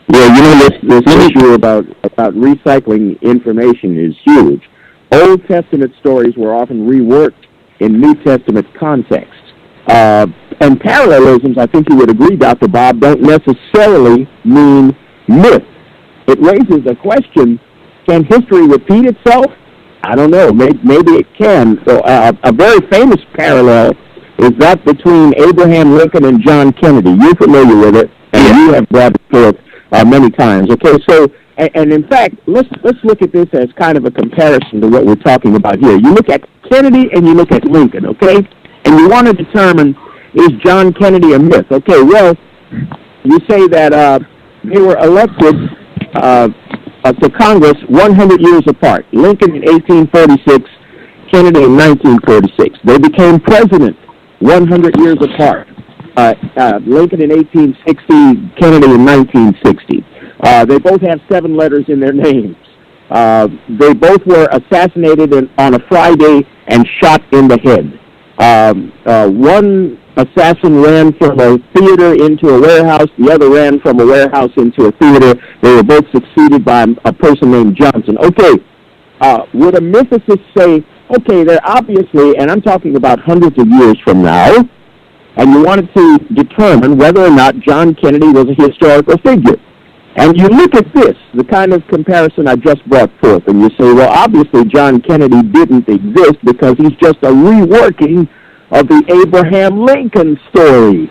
S2: Yeah, this issue about recycling information is huge. Old Testament stories were often reworked in New Testament context. And parallelisms, I think you would agree, Dr. Bob, don't necessarily mean myth. It raises a question, can history repeat itself? I don't know. Maybe it can. So a very famous parallel is that between Abraham Lincoln and John Kennedy. You're familiar with it, and you have brought it forth many times. Okay, so, and in fact, let's look at this as kind of a comparison to what we're talking about here. You look at Kennedy and you look at Lincoln, okay? And you want to determine, is John Kennedy a myth? Okay, well, you say that they were elected to Congress 100 years apart. Lincoln in 1846, Kennedy in 1946. They became president 100 years apart. Lincoln in 1860, Kennedy in 1960. They both have 7 letters in their names. They both were assassinated on a Friday and shot in the head. One assassin ran from a theater into a warehouse. The other ran from a warehouse into a theater. They were both succeeded by a person named Johnson. Okay, would a mythicist say, okay, they're obviously, and I'm talking about hundreds of years from now, and you wanted to determine whether or not John Kennedy was a historical figure. And you look at this, the kind of comparison I just brought forth, and you say, well, obviously John Kennedy didn't exist because he's just a reworking of the Abraham Lincoln story.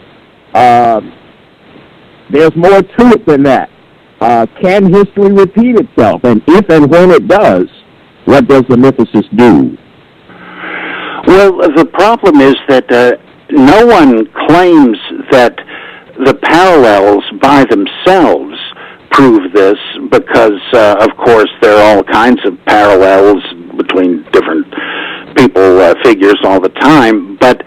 S2: There's more to it than that. Can history repeat itself? And if and when it does, what does the mythicist do?
S3: Well, the problem is that no one claims that the parallels by themselves prove this, because, of course, there are all kinds of parallels between different people, figures all the time. But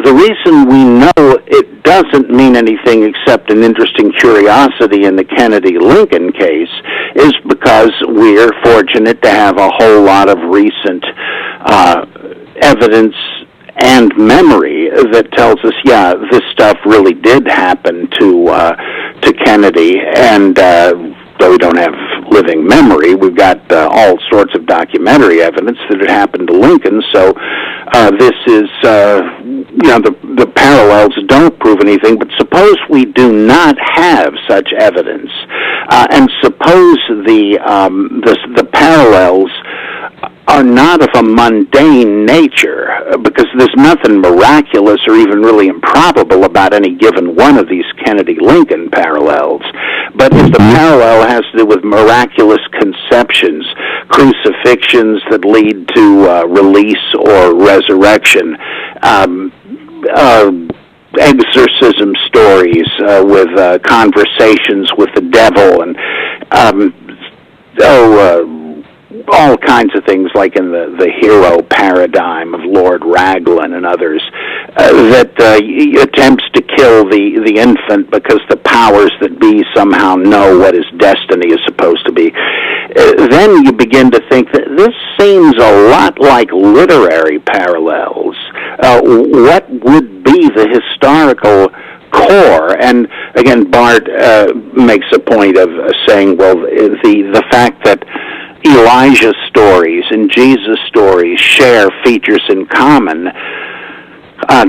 S3: the reason we know it doesn't mean anything except an interesting curiosity in the Kennedy-Lincoln case is because we're fortunate to have a whole lot of recent evidence and memory that tells us, this stuff really did happen to Kennedy, and though we don't have living memory, we've got all sorts of documentary evidence that it happened to Lincoln. So this is, the parallels don't prove anything. But suppose we do not have such evidence, and suppose the parallels are not of a mundane nature, because there's nothing miraculous or even really improbable about any given one of these Kennedy-Lincoln parallels. But if the parallel has to do with miraculous conceptions, crucifixions that lead to release or resurrection, exorcism stories with conversations with the devil, and all kinds of things like in the hero paradigm of Lord Raglan and others, that attempts to kill the infant because the powers that be somehow know what his destiny is supposed to be. Then you begin to think that this seems a lot like literary parallels. What would be the historical core? And again, Bart makes a point of saying, well, the fact that Elijah's stories and Jesus' stories share features in common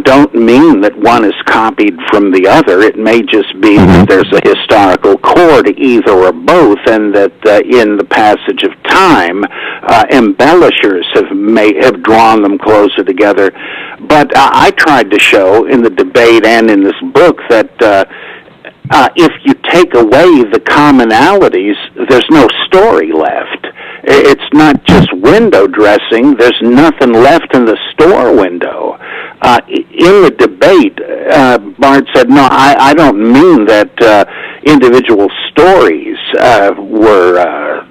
S3: don't mean that one is copied from the other. It may just be that there's a historical core to either or both, and that in the passage of time, embellishers have drawn them closer together. But I tried to show in the debate and in this book that if you take away the commonalities, there's no story left. It's not just window dressing. There's nothing left in the store window. In the debate, Bart said, no, I don't mean that individual stories were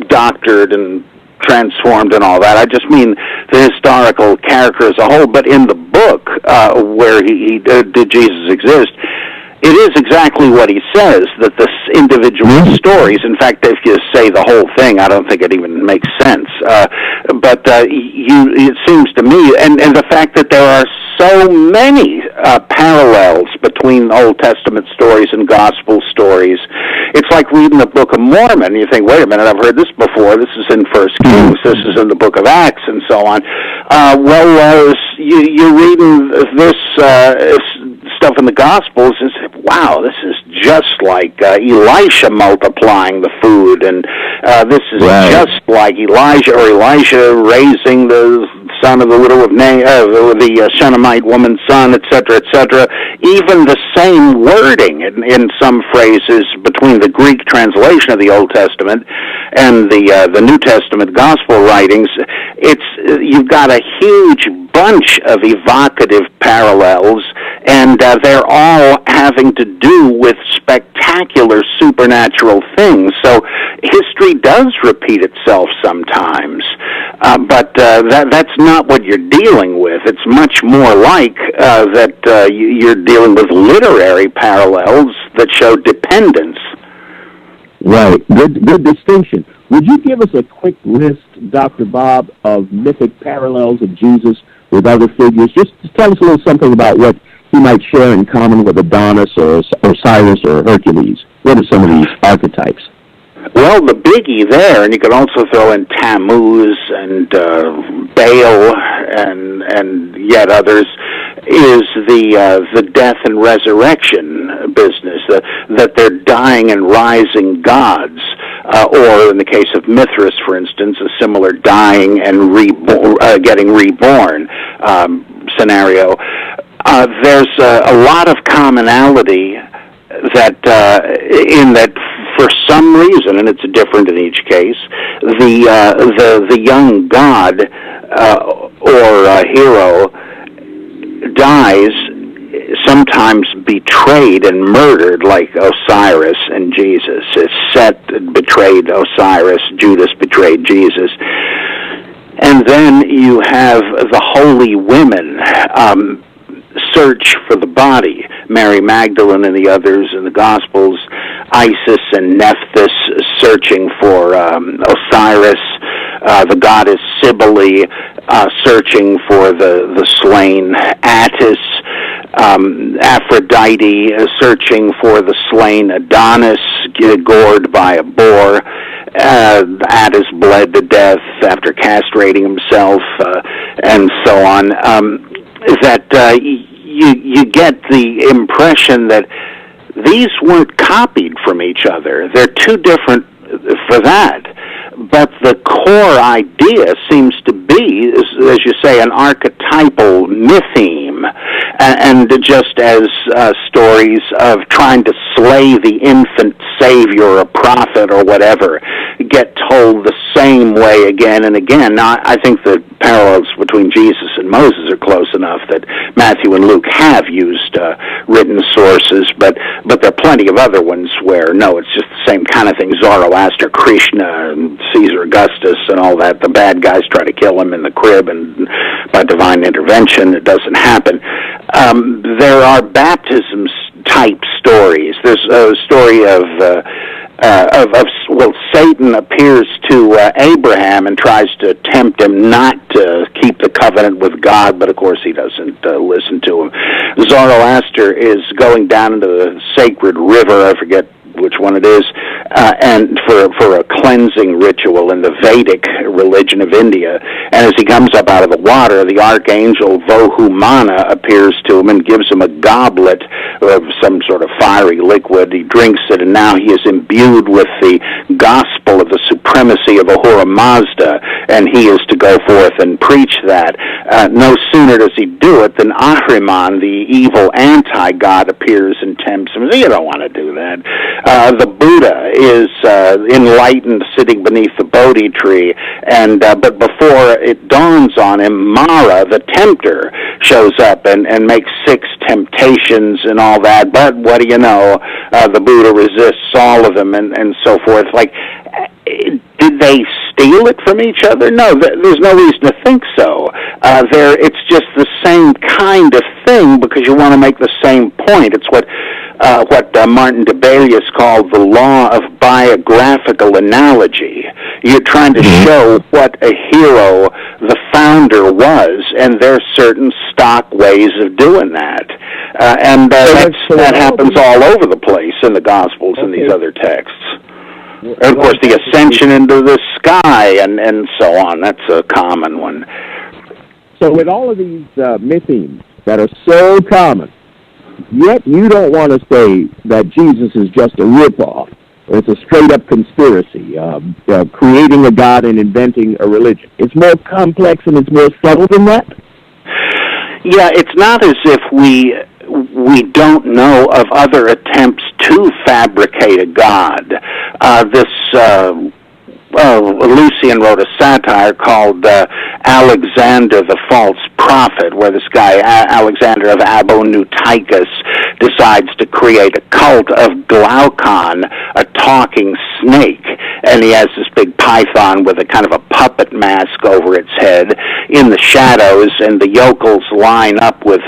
S3: doctored and transformed and all that. I just mean the historical character as a whole. But in the book where did Jesus exist, it is exactly what he says, that the individual stories, in fact, if you say the whole thing, I don't think it even makes sense. But it seems to me, and the fact that there are so many parallels between Old Testament stories and Gospel stories, it's like reading the Book of Mormon. You think, wait a minute, I've heard this before. This is in 1 Kings. This is in the Book of Acts, and so on. You're reading this stuff in the Gospels and say, wow, this is just like Elisha multiplying the food, and this is just like Elijah raising the son of the widow of the Shunammite woman's son, etc., etc. Even the same wording in some phrases between the Greek translation of the Old Testament and the New Testament Gospel writings. You've got a huge bunch of evocative parallels, and they're all having to do with spectacular supernatural things. So history does repeat itself sometimes, but that's not what you're dealing with. It's much more like that you're dealing with literary parallels that show dependence.
S2: Right. Good distinction. Would you give us a quick list, Dr. Bob, of mythic parallels of Jesus with other figures? Just tell us a little something about what he might share in common with Adonis or Osiris or Hercules. What are some of these archetypes?
S3: Well, the biggie there, and you could also throw in Tammuz and Baal and yet others, is the death and resurrection business, that they're dying and rising gods, or in the case of Mithras, for instance, a similar dying and getting reborn scenario. There's a lot of commonality that in that for some reason, and it's different in each case, the young god or hero dies, sometimes betrayed and murdered like Osiris and Jesus. Set betrayed Osiris, Judas betrayed Jesus. And then you have the holy women search for the body. Mary Magdalene and the others in the Gospels, Isis and Nephthys searching for Osiris, the goddess Cybele searching for the slain Attis, Aphrodite searching for the slain Adonis, gored by a boar. Attis bled to death after castrating himself, and so on. You get the impression that these weren't copied from each other. They're too different for that. But the core idea seems to be, as you say, an archetypal mytheme, and just as stories of trying to slay the infant savior or prophet or whatever get told the same way again and again. Now, I think the parallels between Jesus and Moses are close enough that Matthew and Luke have used written sources, but there are plenty of other ones where, no, it's just the same kind of thing. Zoroaster, Krishna, and Caesar Augustus, and all that. The bad guys try to kill him in the crib, and by divine intervention, it doesn't happen. There are baptisms-type stories. There's a story of Satan appears to Abraham and tries to tempt him not to keep the covenant with God, but of course he doesn't listen to him. Zoroaster is going down into the sacred river, I forget which one it is, and for a cleansing ritual in the Vedic religion of India. And as he comes up out of the water, the archangel Vohumana appears to him and gives him a goblet of some sort of fiery liquid. He drinks it, and now he is imbued with the gospel of the supremacy of Ahura Mazda, and he is to go forth and preach that. No sooner does he do it than Ahriman, the evil anti-god, appears and tempts him. You don't want to do that. The Buddha is enlightened sitting beneath the Bodhi tree, and but before it dawns on him, Mara, the tempter, shows up and makes 6 temptations and all that. But what do you know? The Buddha resists all of them and so forth. Like, did they steal it from each other? No, there's no reason to think so. It's just the same kind of thing because you want to make the same point. It's what Martin Debelius called the law of biographical analogy. You're trying to show what a hero the founder was, and there's certain stock ways of doing that. That happens all over the place in the Gospels and these other texts. And, of course, the ascension into the sky and so on. That's a common one.
S2: So with all of these mythings that are so common, yet you don't want to say that Jesus is just a ripoff. It's a straight-up conspiracy, creating a god and inventing a religion. It's more complex and it's more subtle than that?
S3: Yeah, it's not as if we don't know of other attempts to fabricate a god. Lucian wrote a satire called Alexander the False Prophet, where this guy, Alexander of Aboneutychus, decides to create a cult of Glaucon, a talking snake. And he has this big python with a kind of a puppet mask over its head in the shadows, and the yokels line up with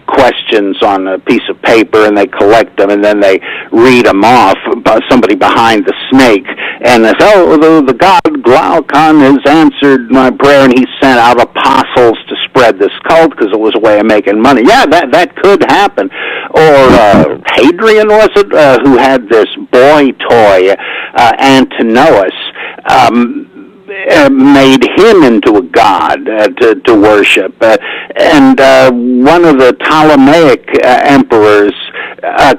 S3: questions on a piece of paper, and they collect them, and then they read them off by somebody behind the snake. And they say, the god Glaucon has answered my prayer, and he sent out apostles to spread this cult because it was a way of making money. Yeah, that could happen. Or Hadrian, was it, who had this boy toy, Antinous, made him into a god to worship. And one of the Ptolemaic emperors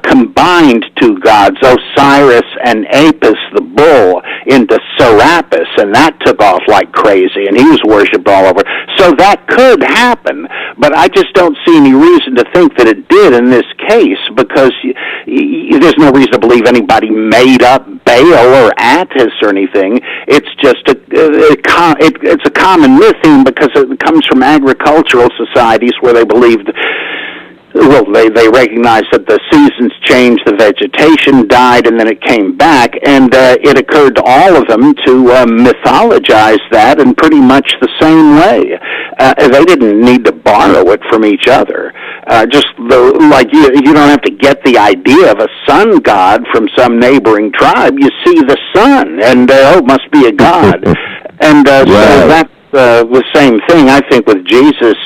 S3: combined 2 gods, Osiris and Apis the bull, into Serapis, and that took off like crazy, and he was worshipped all over. So that could happen, but I just don't see any reason to think that it did in this case, because there's no reason to believe anybody made up Baal or Attis or anything. It's just it's a common myth because it comes from agricultural societies where they believed, well, they recognized that the seasons changed, the vegetation died, and then it came back, and it occurred to all of them to mythologize that in pretty much the same way. They didn't need to borrow it from each other. You don't have to get the idea of a sun god from some neighboring tribe. You see the sun, and it must be a god. And so that's the same thing, I think, with Jesus.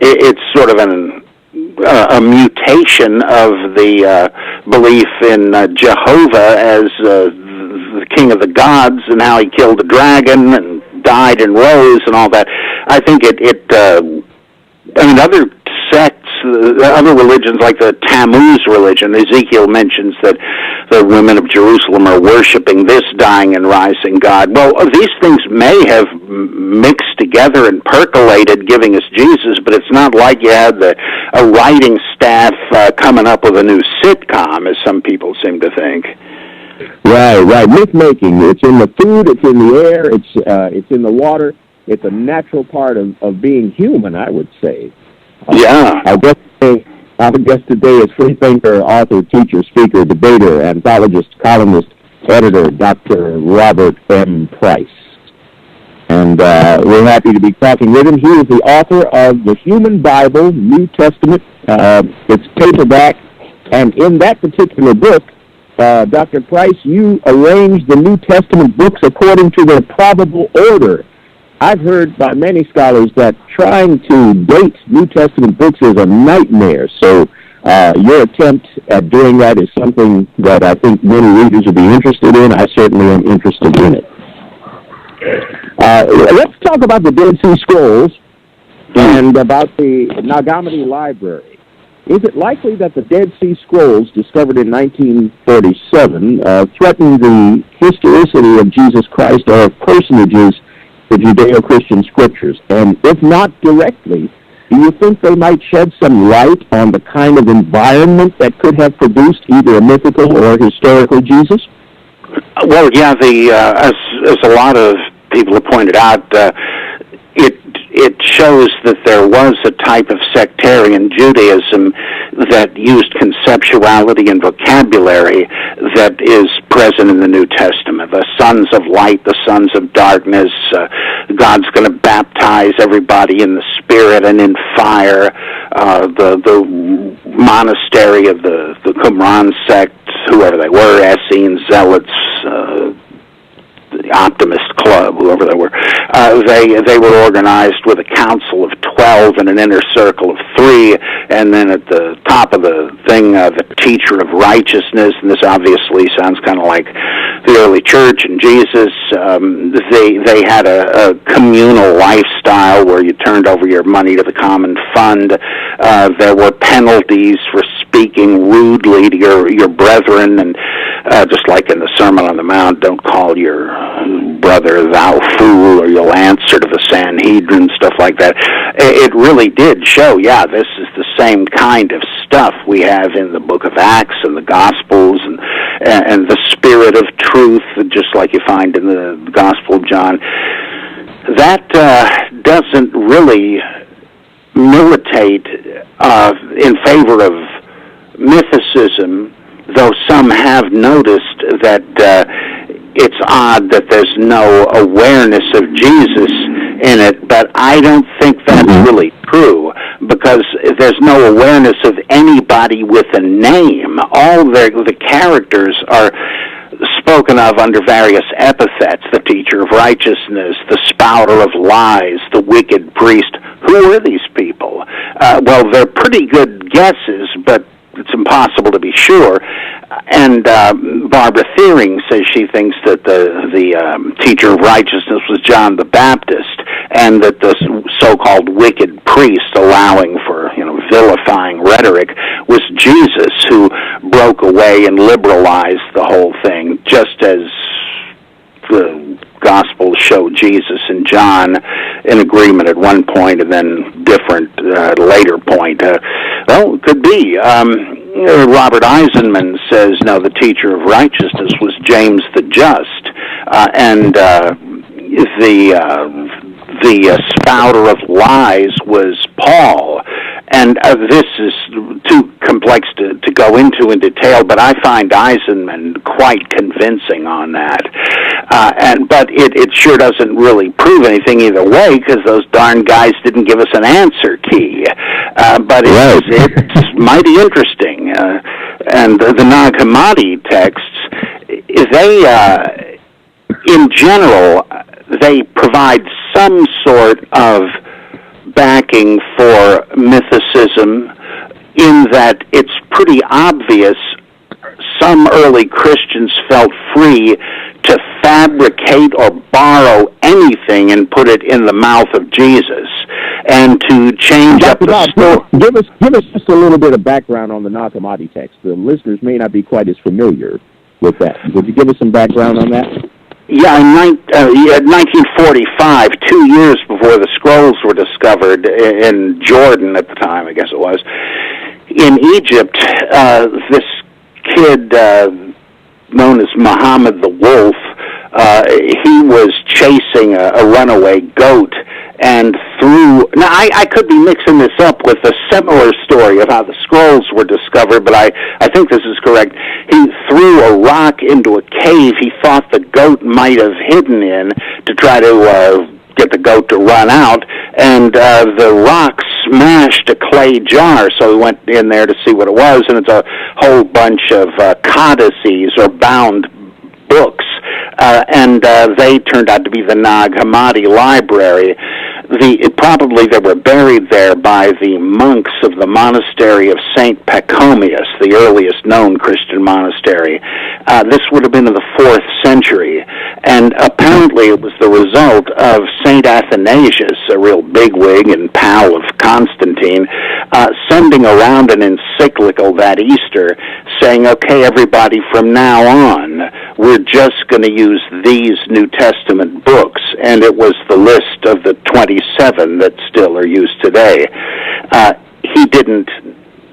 S3: It's sort of a mutation of the belief in Jehovah as the king of the gods, and how he killed the dragon and died and rose and all that. I think other sects, other religions like the Tammuz religion, Ezekiel mentions that the women of Jerusalem are worshiping this dying and rising God. Well, these things may have mixed together and percolated, giving us Jesus, but it's not like you had a writing staff coming up with a new sitcom, as some people seem to think.
S2: Right. Myth making. It's in the food. It's in the air. It's in the water. it's a natural part of being human, I would say.
S3: Yeah.
S2: Our guest today is freethinker, author, teacher, speaker, debater, anthologist, columnist, editor, Dr. Robert M. Price. And we're happy to be talking with him. He is the author of The Human Bible, New Testament. It's paperback. And in that particular book, Dr. Price, you arranged the New Testament books according to their probable order. I've heard by many scholars that trying to date New Testament books is a nightmare. So your attempt at doing that is something that I think many readers will be interested in. I certainly am interested in it. Let's talk about the Dead Sea Scrolls and about the Nag Hammadi Library. Is it likely that the Dead Sea Scrolls, discovered in 1947, threaten the historicity of Jesus Christ or personages the Judeo-Christian scriptures? And if not directly, do you think they might shed some light on the kind of environment that could have produced either a mythical or historical Jesus?
S3: Well, yeah, as a lot of people have pointed out, it shows that there was a type of sectarian Judaism that used conceptuality and vocabulary that is present in the New Testament. The sons of light, the sons of darkness, God's going to baptize everybody in the Spirit and in fire. The monastery of the Qumran sect, whoever they were, Essenes, Zealots, the Optimist Club, whoever they were, they were organized with a council of 12 and an inner circle of 3, and then at the top of the thing, the teacher of righteousness, and this obviously sounds kind of like the early church and Jesus. They had a communal lifestyle where you turned over your money to the common fund. There were penalties for speaking rudely to your brethren, and just like in the Sermon on the Mount, don't call your brother thou fool, or you'll answer to the Sanhedrin, stuff like that. It really did show, yeah, this is the same kind of stuff we have in the book of Acts and the Gospels, and the spirit of truth, just like you find in the Gospel of John. That doesn't really militate in favor of mythicism, though some have noticed that it's odd that there's no awareness of Jesus in it, but I don't think that's really true, because there's no awareness of anybody with a name. All the characters are spoken of under various epithets: the teacher of righteousness, the spouter of lies, the wicked priest. Who are these people? Well, they're pretty good guesses, but it's impossible to be sure. And Barbara Thiering says she thinks that the teacher of righteousness was John the Baptist, and that the so-called wicked priest, allowing for vilifying rhetoric, was Jesus, who broke away and liberalized the whole thing, just as the Gospels show Jesus and John in agreement at one point and then different at a later point. Well, it could be. Robert Eisenman says, no, the teacher of righteousness was James the Just, and the spouter of lies was Paul. And this is too complex to go into in detail, but I find Eisenman quite convincing on that. But it sure doesn't really prove anything either way, because those darn guys didn't give us an answer key. But it's mighty interesting. And the Nag Hammadi texts, they, in general, they provide some sort of backing for mythicism, in that it's pretty obvious some early Christians felt free to fabricate or borrow anything and put it in the mouth of Jesus, and to change up the story.
S2: Give us just a little bit of background on the Nag Hammadi text. The listeners may not be quite as familiar with that. Would you give us some background on that?
S3: Yeah, in 1945, 2 years before the scrolls were discovered in Jordan at the time, I guess it was, in Egypt, this kid known as Muhammad the Wolf he was chasing a runaway goat, and now I could be mixing this up with a similar story of how the scrolls were discovered, but I think this is correct. He threw a rock into a cave he thought the goat might have hidden in to try to get the goat to run out, and the rock smashed a clay jar, so he went in there to see what it was, and it's a whole bunch of codices or bound books, and they turned out to be the Nag Hammadi library. Probably they were buried there by the monks of the monastery of St. Pachomius, the earliest known Christian monastery. This would have been in the 4th century, and apparently it was the result of St. Athanasius, a real bigwig and pal of Constantine, sending around an encyclical that Easter saying, okay, everybody, from now on, we're just going to use these New Testament books, and it was the list of the 27 that still are used today. He didn't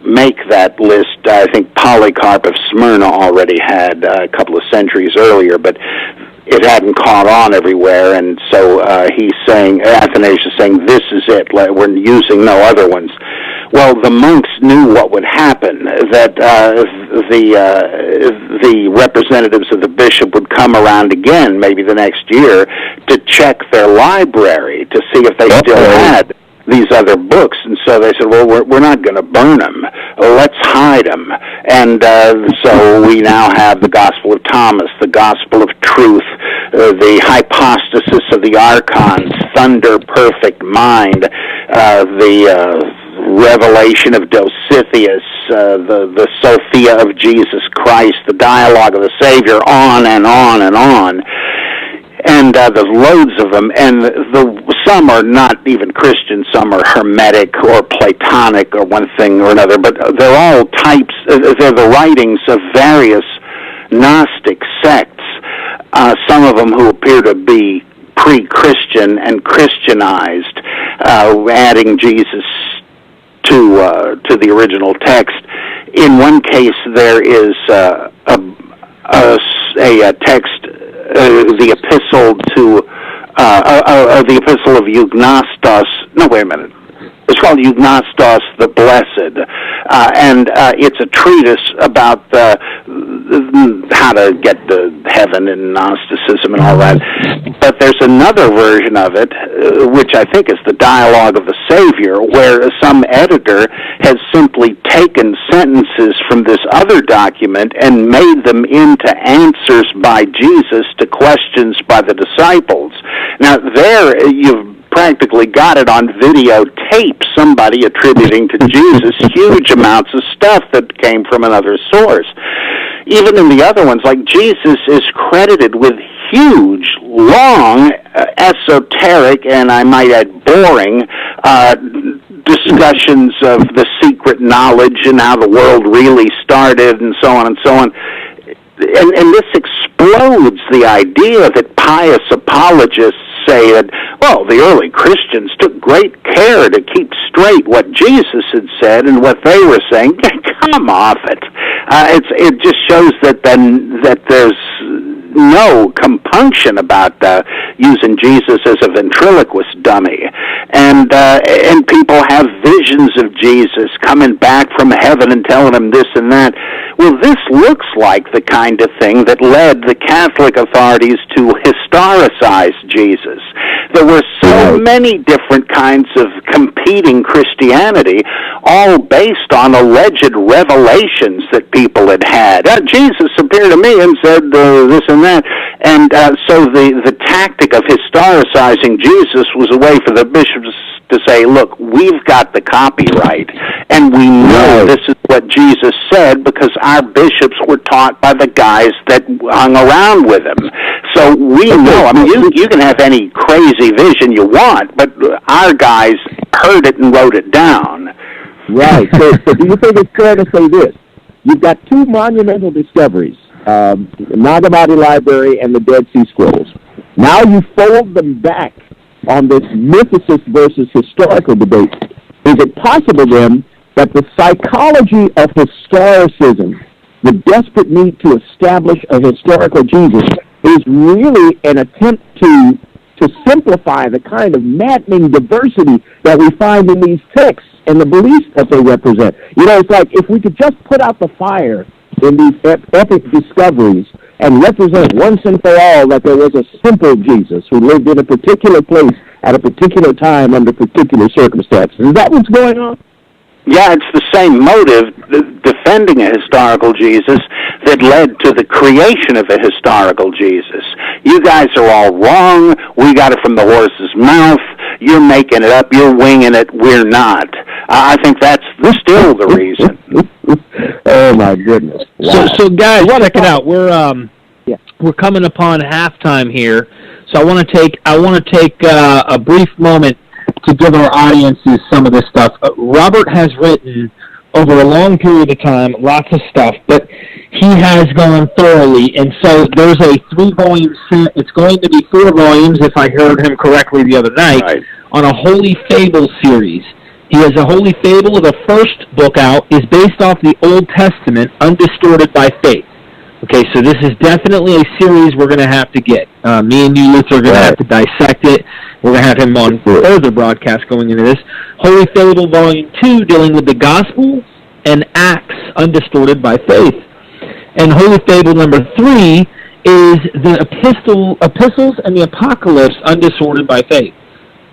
S3: make that list. I think Polycarp of Smyrna already had a couple of centuries earlier, but it hadn't caught on everywhere, and so Athanasius saying, this is it, we're using no other ones. Well, the monks knew what would happen, that the representatives of the bishop would come around again, maybe the next year, to check their library to see if they still had these other books, and so they said, well, we're not going to burn them. Let's hide them. And so we now have the Gospel of Thomas, the Gospel of Truth, the Hypostasis of the Archons, Thunder, Perfect Mind, the Revelation of Dositheus, the Sophia of Jesus Christ, the Dialogue of the Savior, on and on and on. And there's loads of them, and some are not even Christian, some are Hermetic or Platonic or one thing or another, but they're all types, they're the writings of various Gnostic sects, some of them who appear to be pre-Christian and Christianized, adding Jesus to the original text. In one case, there is a text, the epistle to the epistle of Eugnostos. No, wait a minute. It's called Eugnostos the Blessed, and it's a treatise about how to get to heaven and Gnosticism and all that. But there's another version of it, which I think is the Dialogue of the Savior, where some editor has simply taken sentences from this other document and made them into answers by Jesus to questions by the disciples. Now, there you've practically got it on videotape, somebody attributing to Jesus huge amounts of stuff that came from another source. Even in the other ones, like Jesus is credited with huge, long, esoteric, and I might add boring, discussions of the secret knowledge and how the world really started and so on and so on. And this explodes the idea that pious apologists say that, well, the early Christians took great care to keep straight what Jesus had said and what they were saying. Come off it. It just shows that there's no compunction about using Jesus as a ventriloquist dummy, and people have visions of Jesus coming back from heaven and telling them this and that. Well, this looks like the kind of thing that led the Catholic authorities to historicize Jesus. There were so many different kinds of competing Christianity, all based on alleged revelations that people had had. Jesus appeared to me and said this and that. And so the tactic of historicizing Jesus was a way for the bishops to say, look, we've got the copyright, and we know this is what Jesus said because our bishops were taught by the guys that hung around with him. So we know. I mean, you can have any crazy vision you want, but our guys heard it and wrote it down.
S2: Right. So do you think it's fair to say this? You've got two monumental discoveries, Nag Hammadi Library and the Dead Sea Scrolls. Now you fold them back on this mythicist versus historical debate. Is it possible, then, that the psychology of historicism, the desperate need to establish a historical Jesus, is really an attempt to simplify the kind of maddening diversity that we find in these texts and the beliefs that they represent. You know, it's like if we could just put out the fire in these epic discoveries and represent once and for all that there was a simple Jesus who lived in a particular place at a particular time under particular circumstances. Is that what's going on?
S3: Yeah, it's the same motive, defending a historical Jesus, that led to the creation of a historical Jesus. You guys are all wrong. We got it from the horse's mouth. You're making it up. You're winging it. We're not. I think that's still the reason.
S2: Oh my goodness! Wow.
S1: So guys, check it out. We're coming upon halftime here, so I want to take a brief moment to give our audiences some of this stuff. Robert has written over a long period of time lots of stuff, but he has gone thoroughly, and so there's a 3-volume set. It's going to be 4 volumes, if I heard him correctly the other night, right, on a Holy Fable series. He has a Holy Fable. The first book out is based off the Old Testament, Undistorted by Faith. Okay, so this is definitely a series we're going to have to get. Me and you, Luther, are going to have to dissect it. We're going to have him on further broadcasts going into this. Holy Fable Volume 2, dealing with the Gospel and Acts, Undistorted by Faith. And Holy Fable number 3 is the Epistles and the Apocalypse, Undistorted by Faith.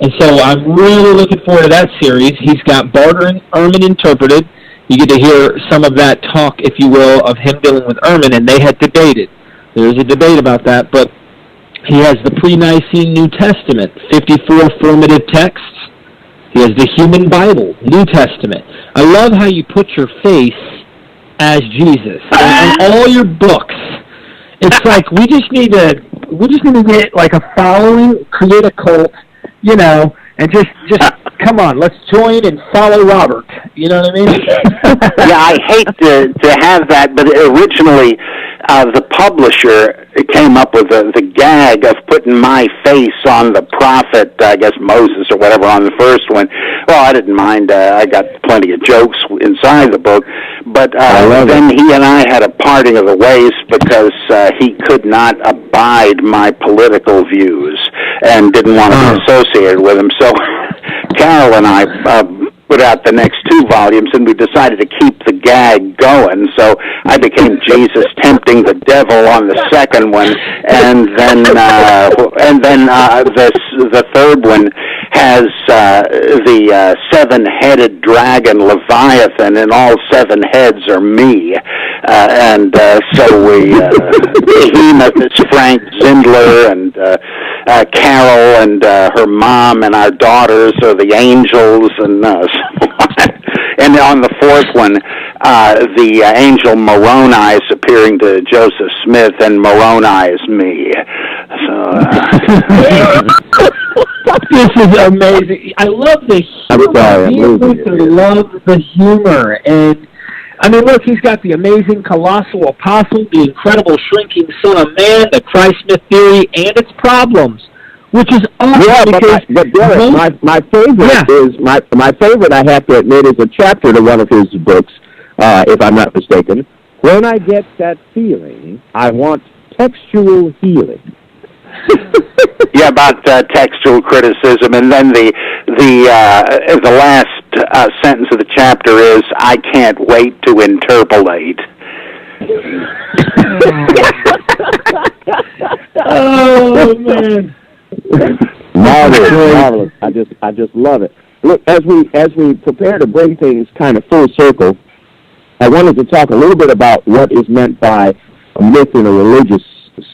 S1: And so I'm really looking forward to that series. He's got Barter and Ehrman interpreted. You get to hear some of that talk, if you will, of him dealing with Ehrman, and they had debated. There's a debate about that, but he has the pre-Nicene New Testament, 54 formative texts. He has the Human Bible, New Testament. I love how you put your face as Jesus on all your books. It's like we just need to get like a following, create a cult, you know, and just come on, let's join and follow Robert. You know what I mean?
S3: Yeah, I hate to have that, but originally the publisher came up with the gag of putting my face on the prophet, I guess Moses or whatever, on the first one. Well, I didn't mind. I got plenty of jokes inside the book, but then he and I had a parting of the ways because he could not abide my political views and didn't want to be associated with them. So Carol and I put out the next 2 volumes, and we decided to keep the gag going. So I became Jesus tempting the devil on the second one, and then the third one has the 7-headed dragon Leviathan, and all 7 heads are me. So we Behemoth is Frank Zindler, and Carol and her mom and our daughters are the angels, and and on the fourth one, the angel Moroni is appearing to Joseph Smith, and Moroni is me. So
S1: this is amazing. I love the humor. I love the humor, and I mean, look, he's got the amazing colossal apostle, the incredible shrinking son of man, the Christ myth theory, and its problems, which is awesome.
S2: Yeah, but Derek, my favorite is my favorite. I have to admit is a chapter to one of his books, if I'm not mistaken. When I get that feeling, I want textual healing.
S3: Yeah, about textual criticism, and then the last sentence of the chapter is, "I can't wait to interpolate."
S1: Oh man,
S2: marvelous! I just love it. Look, as we prepare to bring things kind of full circle, I wanted to talk a little bit about what is meant by a myth in a religious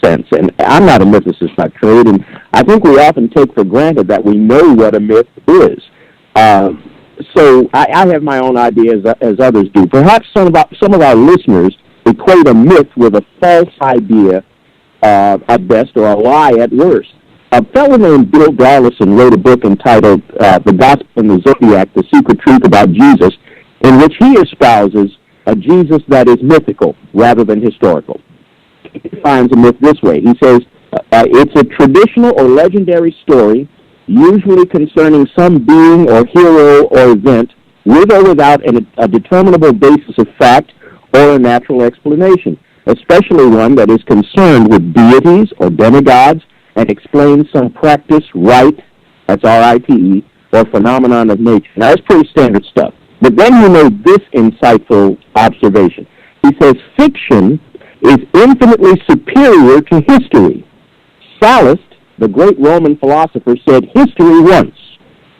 S2: sense. And I'm not a mythicist by trade, and I think we often take for granted that we know what a myth is. So I have my own ideas, as others do. Perhaps some of our listeners equate a myth with a false idea at best, or a lie at worst. A fellow named Bill Darlison wrote a book entitled The Gospel and the Zodiac, The Secret Truth About Jesus, in which he espouses a Jesus that is mythical rather than historical. He defines a myth this way. He says, it's a traditional or legendary story, usually concerning some being or hero or event, with or without a determinable basis of fact or a natural explanation. especially one that is concerned with deities or demigods and explains some practice, rite, that's R-I-T-E, or phenomenon of nature. Now, that's pretty standard stuff. But then he made this insightful observation. He says, fiction is infinitely superior to history. Sallust, the great Roman philosopher, said history once.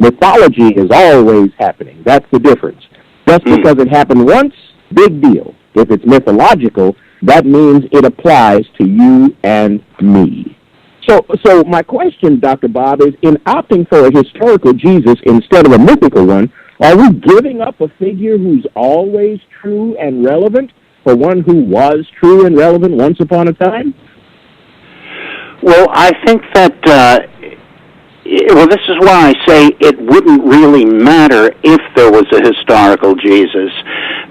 S2: Mythology is always happening. That's the difference. Just because it happened once, big deal. If it's mythological, that means it applies to you and me. So my question, Dr. Bob, is in opting for a historical Jesus instead of a mythical one, are we giving up a figure who's always true and relevant for one who was true and relevant once upon a time?
S3: Well, I think that, this is why I say it wouldn't really matter if there was a historical Jesus,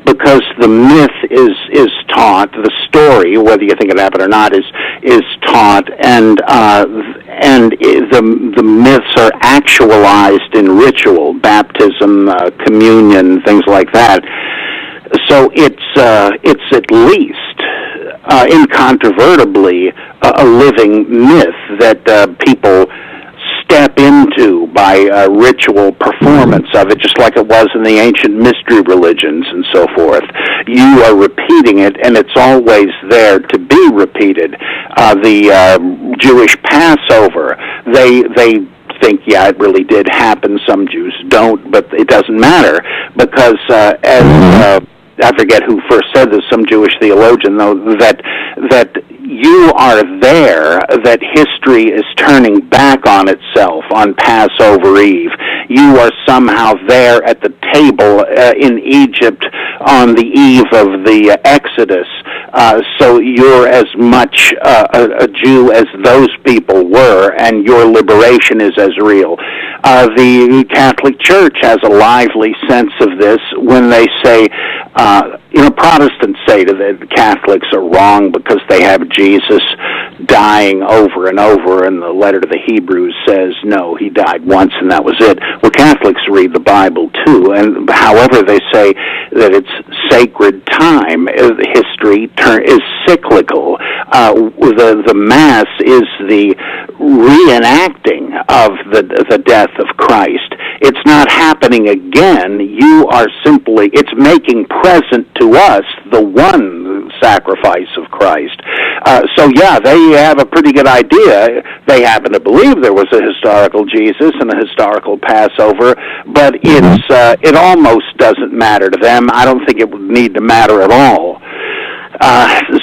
S3: because the myth is taught, the story, whether you think it happened or not, is taught, and the myths are actualized in ritual, baptism, communion, things like that. So it's at least incontrovertibly a living myth that people step into by ritual performance of it, just like it was in the ancient mystery religions and so forth. You are repeating it, and it's always there to be repeated. The Jewish Passover, they think, yeah, it really did happen. Some Jews don't, but it doesn't matter, because as I forget who first said this, some Jewish theologian, though, that you are there, that history is turning back on itself on Passover Eve. You are somehow there at the table in Egypt on the eve of the Exodus. So you're as much a Jew as those people were, and your liberation is as real. The Catholic Church has a lively sense of this when they say, Protestants say that the Catholics are wrong because they have Jesus dying over and over, and the letter to the Hebrews says, no, he died once and that was it. Well, Catholics read the Bible too, and however they say that it's sacred time, history is cyclical. The Mass is the reenacting of the death of Christ. It's not happening again. You are simply, it's making present to us the one sacrifice of Christ. So yeah, they have a pretty good idea. They happen to believe there was a historical Jesus and a historical Passover, but it almost doesn't matter to them. I don't think it would need to matter at all.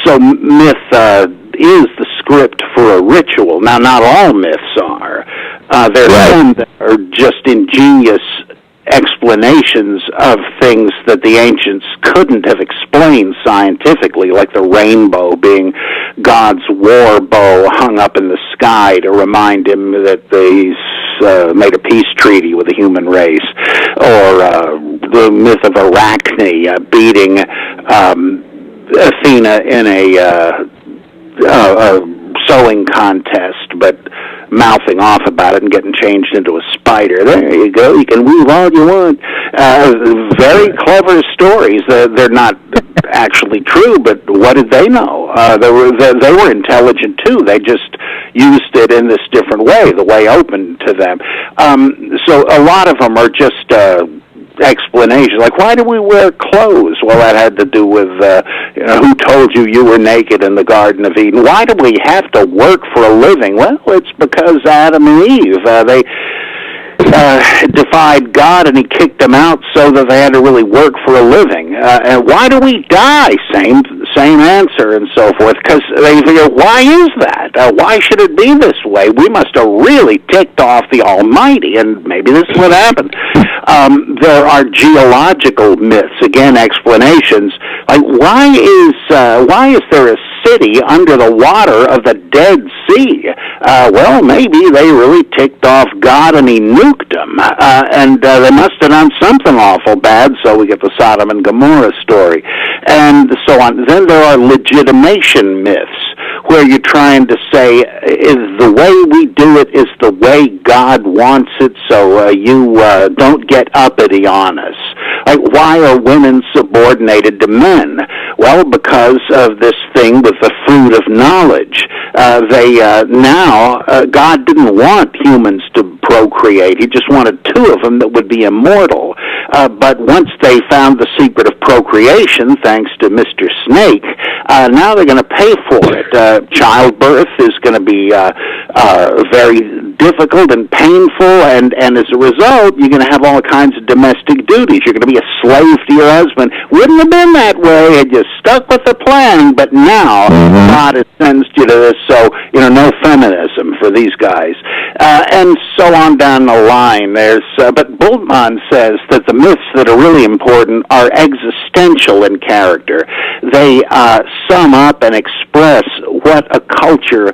S3: So myth is the script for a ritual. Now, not all myths are. There are some that are just ingenious explanations of things that the ancients couldn't have explained scientifically, like the rainbow being God's war bow hung up in the sky to remind him that they made a peace treaty with the human race, or the myth of Arachne beating Athena in a sewing contest, but mouthing off about it and getting changed into a spider. There you go. You can weave all you want. Very clever stories. They're not actually true, but what did they know? They were intelligent too. They just used it in this different way, the way open to them. So a lot of them are just explanations, like, why do we wear clothes? Well, that had to do with who told you were naked in the Garden of Eden. Why do we have to work for a living? Well, it's because Adam and Eve, they defied God, and he kicked them out so that they had to really work for a living. And why do we die? Same answer, and so forth, because they figure, why is that? Why should it be this way? We must have really ticked off the Almighty, and maybe this is what happened. There are geological myths, again, explanations, like why is there a city under the water of the Dead Sea? Well, maybe they really ticked off God and he nuked them, and they must have done something awful bad, so we get the Sodom and Gomorrah story, and so on. Then there are legitimation myths, where you're trying to say, is the way we do it is the way God wants it, so you don't get uppity on us. Like, why are women subordinated to men? Well, because of this thing with the fruit of knowledge. God didn't want humans to procreate. He just wanted two of them that would be immortal. But once they found the secret of procreation, thanks to Mr. Snake, now they're going to pay for it. Childbirth is going to be very difficult and painful, and as a result, you're going to have all kinds of domestic duties. You're going to be a slave to your husband. Wouldn't have been that way had you stuck with the plan, but now God has sentenced you to this, so, no feminism for these guys. And so on down the line. But Bultmann says that the myths that are really important are existential in character. They sum up and express what a culture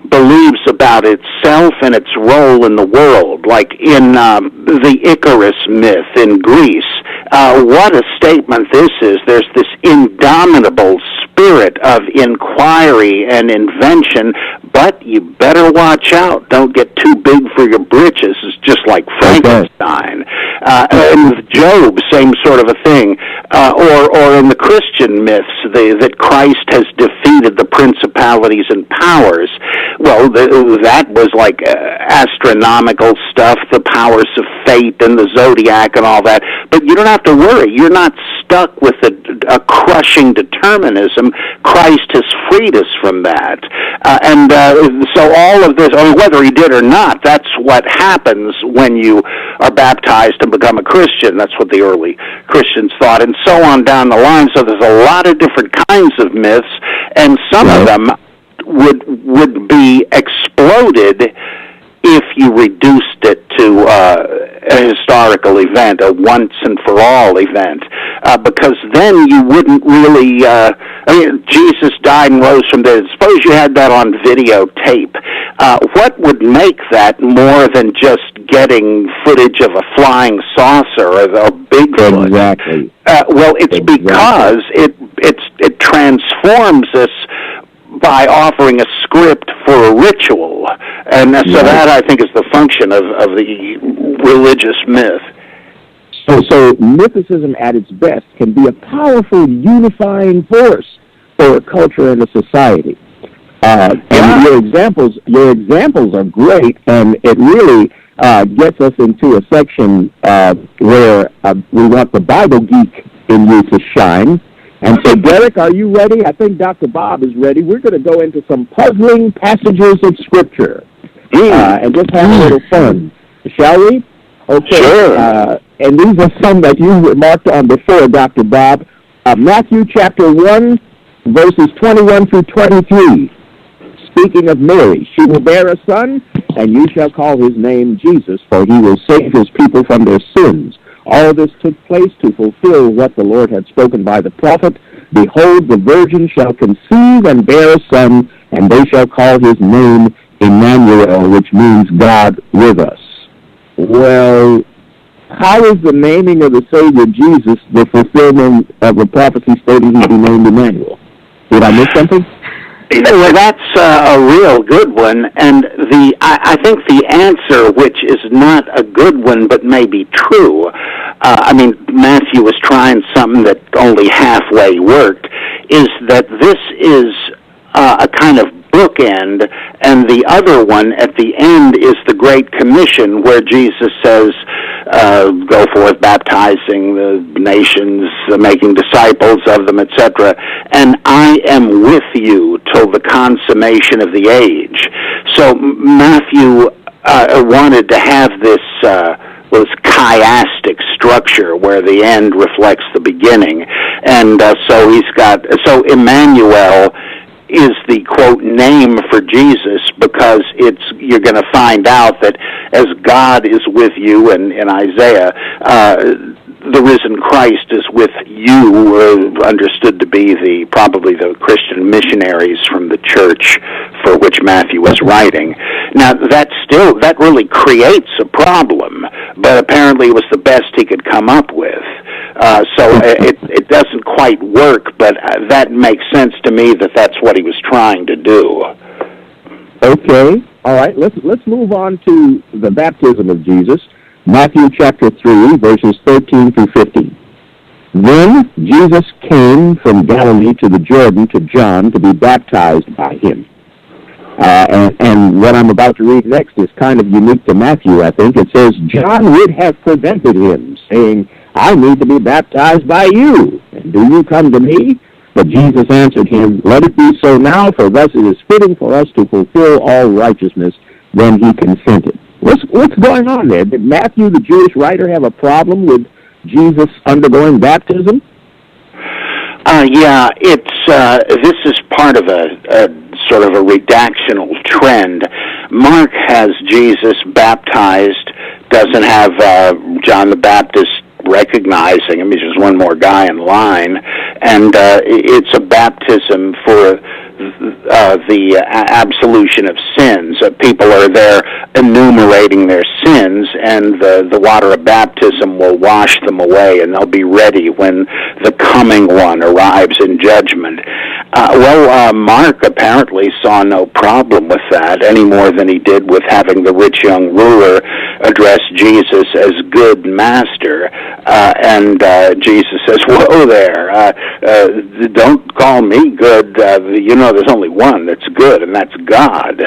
S3: believes about itself and its role in the world, like in the Icarus myth in Greece. What a statement this is. There's this indomitable spirit of inquiry and invention, but you better watch out. Don't get too big for your britches. It's just like Frankenstein. And with Job, same sort of a thing. Or in the Christian myths, that Christ has defeated the principalities and powers. Well, that was like astronomical stuff, the powers of fate and the zodiac and all that. But you don't have to worry. You're not stuck with a crushing determinism. Christ has freed us from that. So all of this, whether he did or not, that's what happens when you are baptized and become a Christian. That's what the early Christians thought, and so on down the line. So there's a lot of different kinds of myths, and some of them would be exploded if you reduced it to a historical event, a once-and-for-all event, because then you wouldn't really... Jesus died and rose from the dead. Suppose you had that on videotape. What would make that more than just getting footage of a flying saucer or a Bigfoot?
S2: Exactly.
S3: It's because it transforms us by offering a script for a ritual. And so that, I think, is the function of the religious myth.
S2: So mythicism at its best can be a powerful unifying force for a culture and a society. And your examples are great, and it really gets us into a section where we want the Bible geek in you to shine. And so, Derek, are you ready? I think Dr. Bob is ready. We're going to go into some puzzling passages of Scripture and just have a little fun. Shall we? Okay.
S3: Sure.
S2: And these are some that you remarked on before, Dr. Bob. Matthew chapter 1, verses 21 through 23. Speaking of Mary, she will bear a son, and you shall call his name Jesus, for he will save his people from their sins. All this took place to fulfill what the Lord had spoken by the prophet. Behold, the virgin shall conceive and bear a son, and they shall call his name Emmanuel, which means God with us. Well, how is the naming of the Savior Jesus the fulfillment of the prophecy stating he'd be named Emmanuel? Did I miss something?
S3: Well, that's a real good one, and I think the answer, which is not a good one but may be true, Matthew was trying something that only halfway worked, is that this is a kind of bookend, and the other one at the end is the Great Commission, where Jesus says, go forth baptizing the nations, making disciples of them, etc., and I am with you till the consummation of the age. So Matthew wanted to have this chiastic structure where the end reflects the beginning, and so Emmanuel is the, quote, name for Jesus, because you're going to find out that as God is with you, and in Isaiah, the risen Christ is with you, understood to be probably the Christian missionaries from the church for which Matthew was writing. Now, that really creates a problem, but apparently it was the best he could come up with. So it doesn't quite work, but that makes sense to me that that's what he was trying to do.
S2: Okay. All right. Let's move on to the baptism of Jesus. Matthew chapter 3, verses 13 through 15. Then Jesus came from Galilee to the Jordan to John to be baptized by him. And what I'm about to read next is kind of unique to Matthew, I think. It says, John would have prevented him, saying, I need to be baptized by you, and do you come to me? But Jesus answered him, Let it be so now, for thus it is fitting for us to fulfill all righteousness. Then he consented. What's going on there? Did Matthew, the Jewish writer, have a problem with Jesus undergoing baptism?
S3: Yeah, this is part of a sort of a redactional trend. Mark has Jesus baptized, doesn't have John the Baptist recognizing him. He's just one more guy in line, and it's a baptism for the absolution of sins. People are there enumerating their sins, and the water of baptism will wash them away, and they'll be ready when the coming one arrives in judgment. Mark apparently saw no problem with that, any more than he did with having the rich young ruler address Jesus as good master. And Jesus says, whoa there, don't call me good. You know there's only one that's good, and that's God.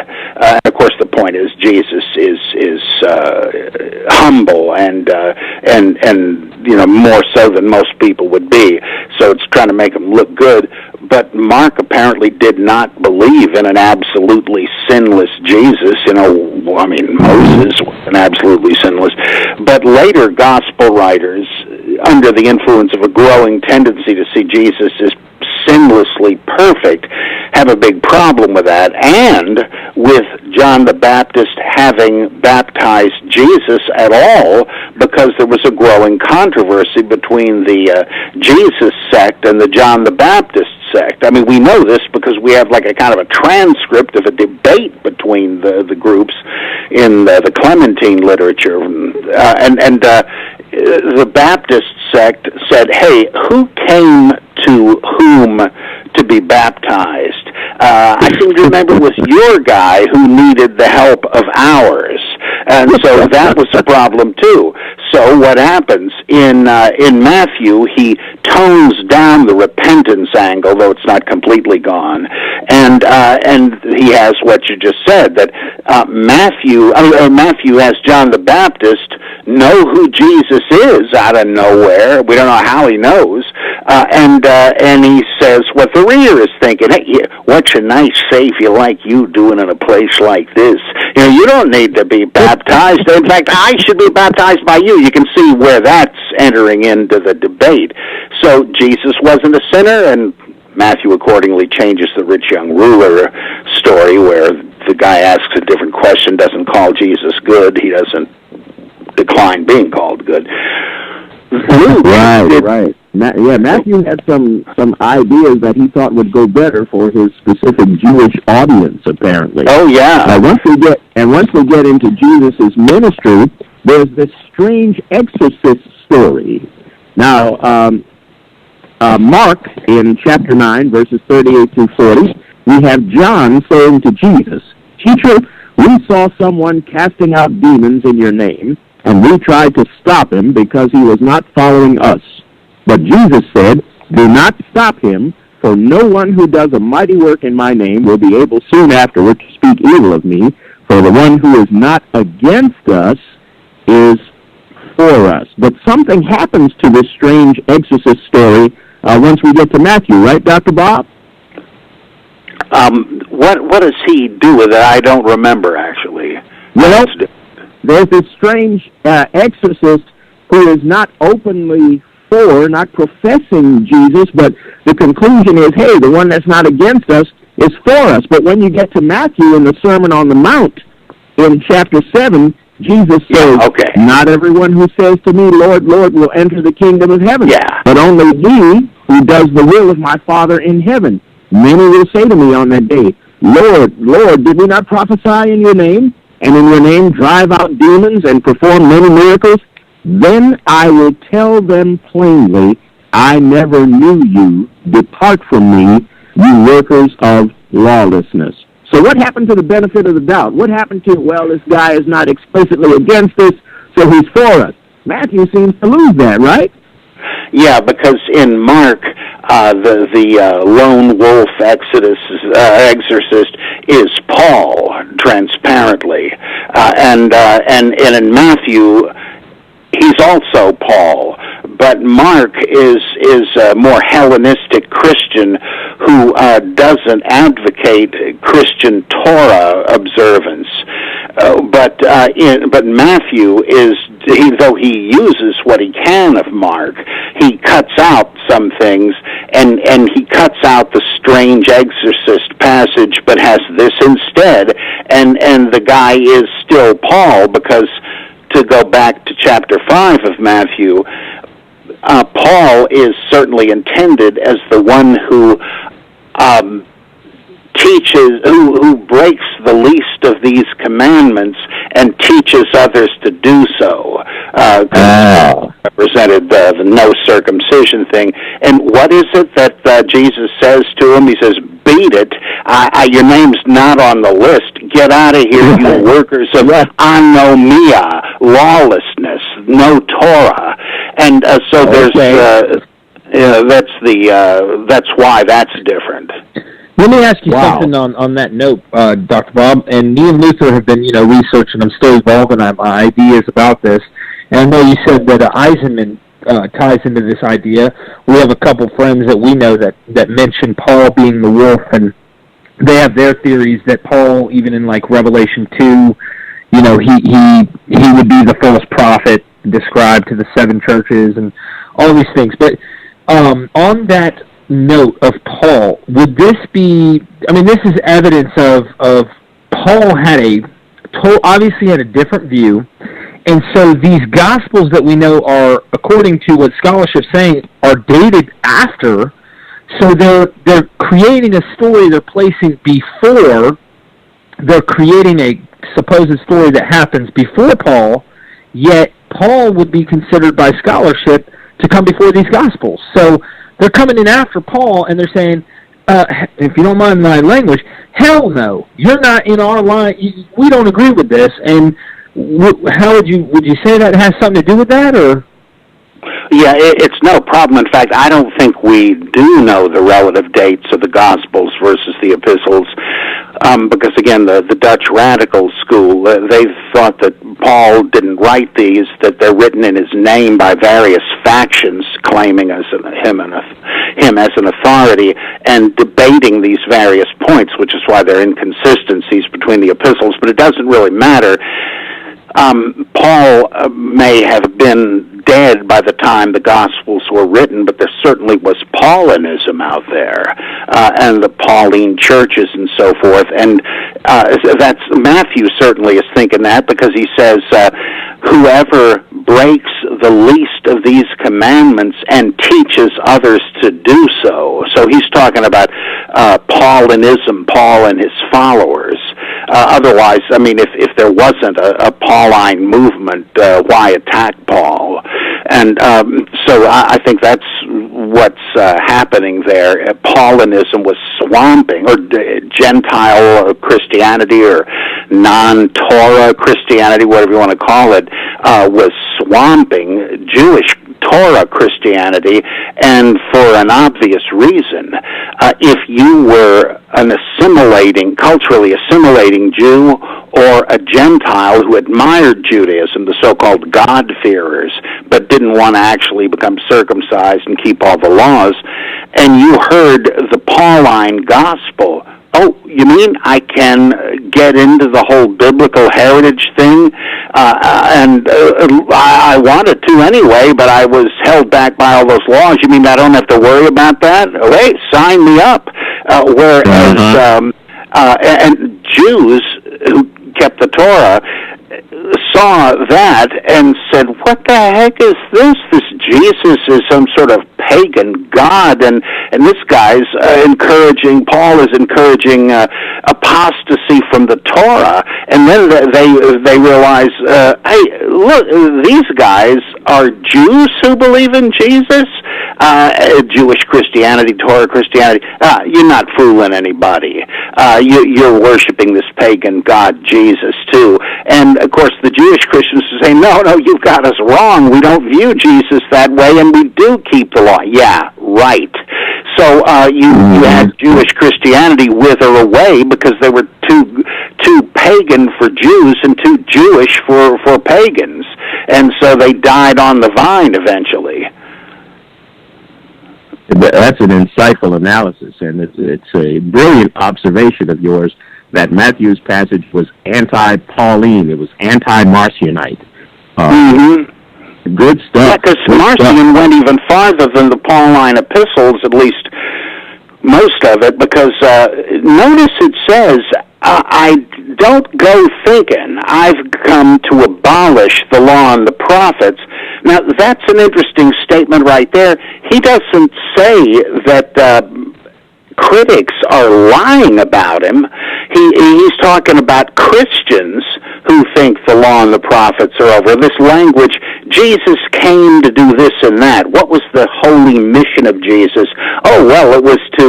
S3: Of course, the point is Jesus is humble and you know, more so than most people would be. So it's trying to make him look good. But Mark apparently did not believe in an absolutely sinless Jesus. You know, I mean, Moses was an absolutely sinless. But later gospel writers, under the influence of a growing tendency to see Jesus as sinlessly perfect, have a big problem with that, and with John the Baptist having baptized Jesus at all, because there was a growing controversy between the Jesus sect and the John the Baptist sect. I mean, we know this because we have like a kind of a transcript of a debate between the groups in the Clementine literature, and the Baptist sect said, hey, who came to whom to be baptized? I seem to remember it was your guy who needed the help of ours. And so that was a problem too. So what happens in Matthew, he tones down the repentance angle, though it's not completely gone, and he has what you just said, that Matthew has John the Baptist know who Jesus is out of nowhere. We don't know how he knows, and he says what the reader is thinking. Hey, what's a nice Savior like you doing in a place like this? You know, you don't need to be baptized. In fact, I should be baptized by you. You can see where that's entering into the debate. So Jesus wasn't a sinner, and Matthew accordingly changes the rich young ruler story, where the guy asks a different question, doesn't call Jesus good. He doesn't decline being called good.
S2: Right. Matthew had some ideas that he thought would go better for his specific Jewish audience, apparently.
S3: Oh, yeah.
S2: Once we get into Jesus' ministry, there's this strange exorcist story. Now, Mark, in chapter 9, verses 38 through 40, we have John saying to Jesus, Teacher, we saw someone casting out demons in your name, and we tried to stop him because he was not following us. But Jesus said, Do not stop him, for no one who does a mighty work in my name will be able soon afterward to speak evil of me, for the one who is not against us is for us. But something happens to this strange exorcist story once we get to Matthew, right, Dr. Bob?
S3: What does he do with it? I don't remember, actually.
S2: Well, there's this strange exorcist who is not openly for, not professing Jesus, but the conclusion is, hey, the one that's not against us is for us. But when you get to Matthew in the Sermon on the Mount, in chapter 7, Jesus says, Not everyone who says to me, Lord, Lord, will enter the kingdom of heaven, but only he who does the will of my Father in heaven. Many will say to me on that day, Lord, Lord, did we not prophesy in your name, and in your name drive out demons and perform many miracles? Then I will tell them plainly, I never knew you. Depart from me, you workers of lawlessness. So what happened to the benefit of the doubt? What happened to, well, this guy is not explicitly against us, so he's for us? Matthew seems to lose that, right?
S3: Yeah, because in Mark, the lone wolf exorcist is Paul, transparently, and in Matthew, he's also Paul. But Mark is a more Hellenistic Christian who doesn't advocate Christian Torah observance. But Matthew though he uses what he can of Mark, he cuts out some things, and he cuts out the strange exorcist passage, but has this instead, and the guy is still Paul, because to go back to chapter 5 of Matthew, Paul is certainly intended as the one who teaches, who breaks the least of these commandments and teaches others to do so. Represented the no circumcision thing. And what is it that Jesus says to him? He says, "Beat it. Your name's not on the list. Get out of here, you workers of anomia, lawlessness, no Torah." And so there's that's why that's different.
S1: Let me ask you something on that note, Dr. Bob. And me and Luther have been, researching. I'm still evolving my ideas about this. And I know you said that Eisenman ties into this idea. We have a couple friends that we know that mention Paul being the wolf, and they have their theories that Paul, even in like Revelation 2, he would be the false prophet described to the 7 churches and all these things. But on that note of Paul, would this be, this is evidence of Paul obviously had a different view, and so these Gospels that we know are, according to what scholarship's saying, are dated after, so they're creating a story they're placing before, they're creating a supposed story that happens before Paul, yet Paul would be considered by scholarship to come before these Gospels. So they're coming in after Paul, and they're saying, if you don't mind my language, hell no, you're not in our line. We don't agree with this. And how would you say that has something to do with that, or?
S3: Yeah, it's no problem. In fact, I don't think we do know the relative dates of the Gospels versus the epistles, because, again, the Dutch radical school, they thought that Paul didn't write these, that they're written in his name by various factions claiming him as an authority and debating these various points, which is why there are inconsistencies between the epistles, but it doesn't really matter. Paul may have been dead by the time the Gospels were written, but there certainly was Paulinism out there, and the Pauline churches and so forth. And that's Matthew certainly is thinking that, because he says, whoever breaks the least of these commandments and teaches others to do so. So he's talking about Paulinism, Paul and his followers. Otherwise, if there wasn't a Pauline movement, why attack Paul? And so I think that's what's happening there. Paulinism was swamping, or Gentile Christianity, or non-Torah Christianity, whatever you want to call it, was swamping Jewish Torah Christianity, and for an obvious reason. If you were an culturally assimilating Jew, or a Gentile who admired Judaism, the so-called God-fearers, but didn't want to actually become circumcised and keep all the laws, and you heard the Pauline gospel, oh, you mean I can get into the whole biblical heritage thing? I wanted to anyway, but I was held back by all those laws. You mean I don't have to worry about that? Oh, hey, sign me up. Whereas and Jews who kept the Torah saw that and said, what the heck is this? This Jesus is some sort of pagan god, and this guy's Paul is encouraging apostasy from the Torah. And then they realize, hey, look, these guys are Jews who believe in Jesus, Jewish Christianity, Torah Christianity. You're not fooling anybody. You're worshiping this pagan god Jesus too. And of course, the Jewish Christians say, no, you've got us wrong. We don't view Jesus that way, and we do keep the law. Yeah, right. So you had Jewish Christianity wither away because they were too pagan for Jews and too Jewish for pagans, and so they died on the vine eventually.
S2: That's an insightful analysis, and it's a brilliant observation of yours that Matthew's passage was anti-Pauline. It was anti-Marcionite. Good stuff.
S3: Yeah, because Marcion went even farther than the Pauline epistles, at least most of it, because notice it says, I don't go thinking I've come to abolish the law and the prophets. Now, that's an interesting statement right there. He doesn't say that critics are lying about him. He's talking about Christians who think the law and the prophets are over. This language, Jesus came to do this and that. What was the holy mission of Jesus? Oh, well, it was to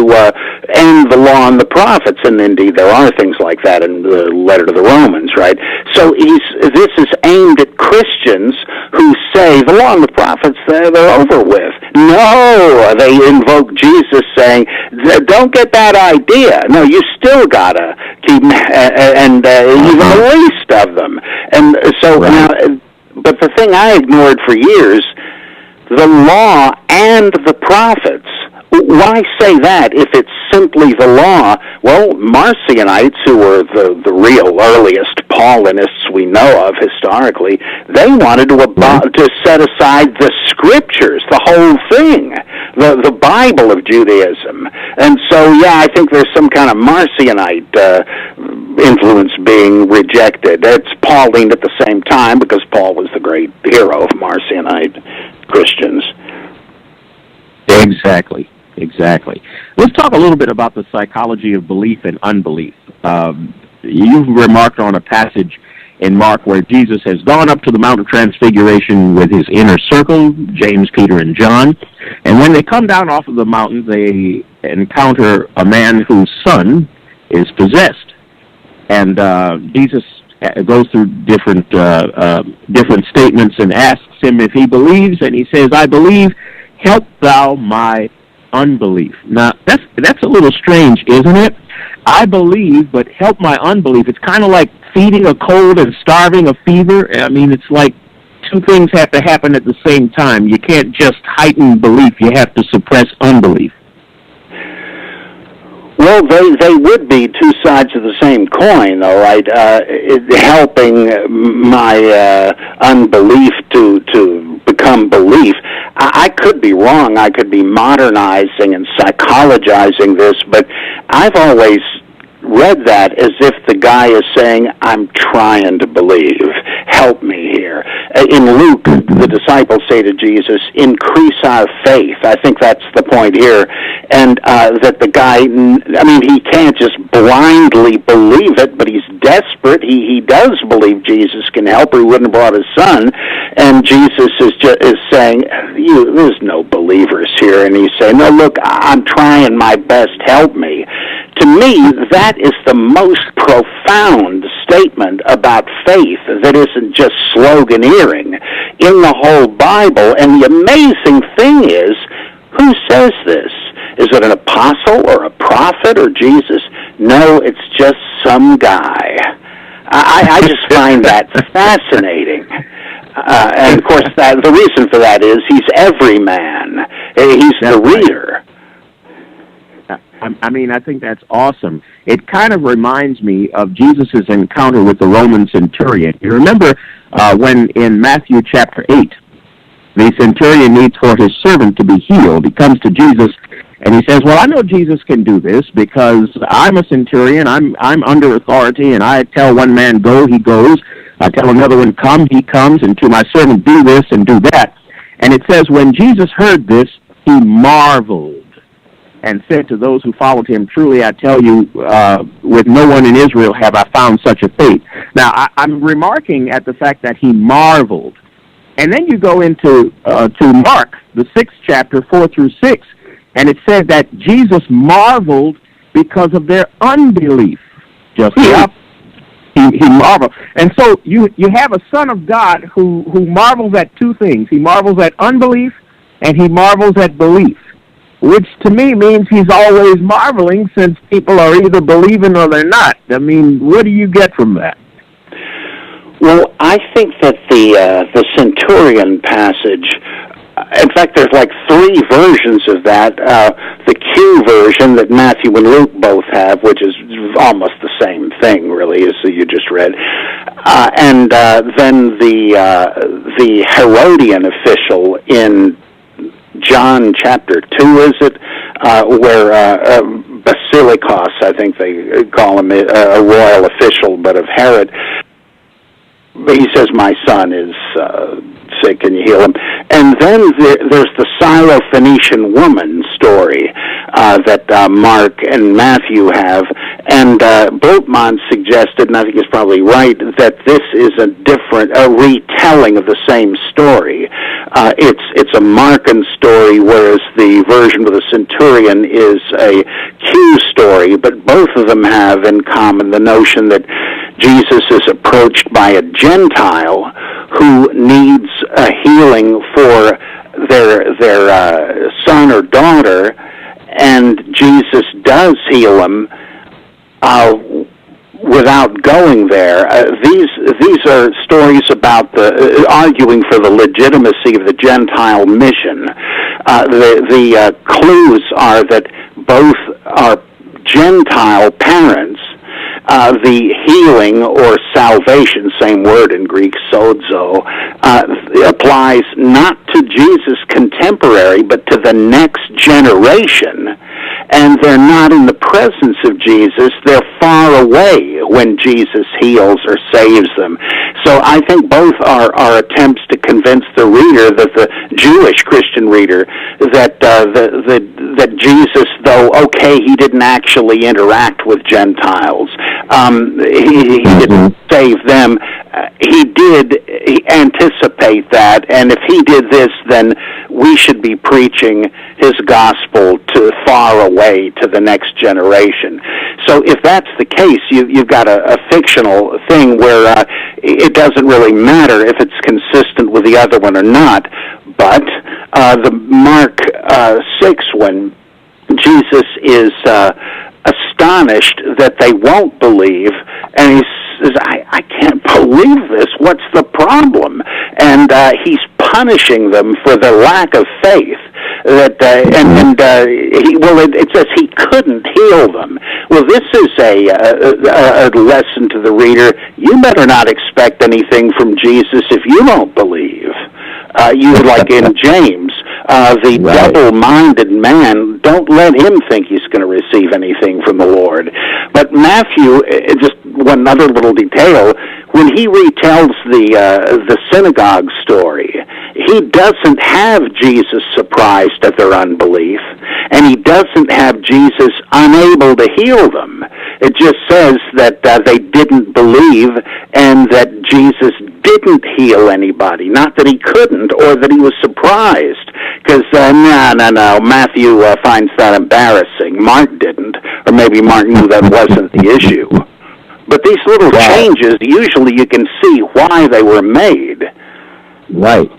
S3: end the law and the prophets, and indeed there are things like that in the letter to the Romans, right? So this is aimed at Christians who say the law and the prophets, they're over with. No, they invoke Jesus saying, don't get that idea. No, you still got to keep, and even the least of them. And so, but the thing I ignored for years, the law and the prophets. Why say that if it's simply the law? Well, Marcionites, who were the real earliest Paulinists we know of historically, they wanted to set aside the scriptures, the whole thing, the Bible of Judaism. And so, yeah, I think there's some kind of Marcionite influence being rejected. It's Pauline at the same time because Paul was the great hero of Marcionite Christians.
S2: Exactly. Let's talk a little bit about the psychology of belief and unbelief. You've remarked on a passage in Mark where Jesus has gone up to the Mount of Transfiguration with his inner circle, James, Peter, and John. And when they come down off of the mountain, they encounter a man whose son is possessed. And Jesus goes through different statements and asks him if he believes, and he says, I believe, help thou my unbelief. Now, that's a little strange, isn't it? I believe, but help my unbelief. It's kind of like feeding a cold and starving a fever. I mean, it's like two things have to happen at the same time. You can't just heighten belief. You have to suppress unbelief.
S3: Well, they would be two sides of the same coin, though, right? Helping my unbelief to become belief. I could be wrong. I could be modernizing and psychologizing this, but I've always read that as if the guy is saying, I'm trying to believe. Help me here. In Luke, the disciples say to Jesus, increase our faith. I think that's the point here. And that the guy, I mean, he can't just blindly believe it, but he's desperate. He does believe Jesus can help, or he wouldn't have brought his son. And Jesus is saying, there's no believers here. And he's saying, no, look, I'm trying my best. Help me. To me, that is the most profound statement about faith that isn't just sloganeering in the whole Bible. And the amazing thing is, who says this? Is it an apostle or a prophet or Jesus? No, it's just some guy. I just find that fascinating. And, of course, the reason for that is he's every man. He's the reader.
S2: I mean, I think that's awesome. It kind of reminds me of Jesus' encounter with the Roman centurion. You remember when in Matthew chapter 8, the centurion needs for his servant to be healed. He comes to Jesus and he says, well, I know Jesus can do this because I'm a centurion. I'm under authority, and I tell one man, go, he goes. I tell another one, come, he comes, and to my servant, do this and do that. And it says, when Jesus heard this, he marveled and said to those who followed him, truly I tell you, with no one in Israel have I found such a faith. Now, I'm remarking at the fact that he marveled. And then you go into to Mark, the 6th chapter, 4 through 6, and it said that Jesus marveled because of their unbelief. Just the opposite. He marveled. And so you have a Son of God who marvels at two things. He marvels at unbelief, and he marvels at belief, which to me means he's always marveling, since people are either believing or they're not. I mean, what do you get from that?
S3: Well, I think that the centurion passage, in fact, there's like 3 versions of that. The Q version that Matthew and Luke both have, which is almost the same thing, really, as you just read, and then the Herodian official in John chapter 2, is it, where Basilikos, I think they call him, a royal official, but of Herod. He says, my son is sick, can you heal him? And then there's the Syrophoenician woman story that Mark and Matthew have. And Bultmann suggested, and I think he's probably right, that this is a retelling of the same story. It's a Markan story, whereas the version of the centurion is a Q story, but both of them have in common the notion that Jesus is approached by a Gentile who needs a healing for their son or daughter, and Jesus does heal him without going there. These are stories about arguing for the legitimacy of the Gentile mission. The clues are that both are Gentile parents. The healing or salvation, same word in Greek, sozo, applies not to Jesus' contemporary, but to the next generation. And they're not in the presence of Jesus. They're far away when Jesus heals or saves them. So I think both are attempts to convince the reader, that the Jewish Christian reader, that Jesus, though, okay, he didn't actually interact with Gentiles. He didn't save them. He did anticipate that, and if he did this, then we should be preaching his gospel to far away to the next generation. So if that's the case, you've got a fictional thing where it doesn't really matter if it's consistent with the other one or not. But the Mark 6 one, Jesus is astonished that they won't believe, and he says, I can't believe this. What's the problem? And he's punishing them for their lack of faith. It says he couldn't heal them. Well, this is a lesson to the reader. You better not expect anything from Jesus if you don't believe. Like in James, the double-minded man, don't let him think he's going to receive anything from the Lord. But Matthew, just one other little detail, when he retells the synagogue story, he doesn't have Jesus surprised at their unbelief, and he doesn't have Jesus unable to heal them. It just says that they didn't believe, and that Jesus didn't heal anybody. Not that he couldn't, or that he was surprised, because no, Matthew finds that embarrassing. Mark didn't, or maybe Mark knew that wasn't the issue. But these little changes, usually you can see why they were made.
S2: Right.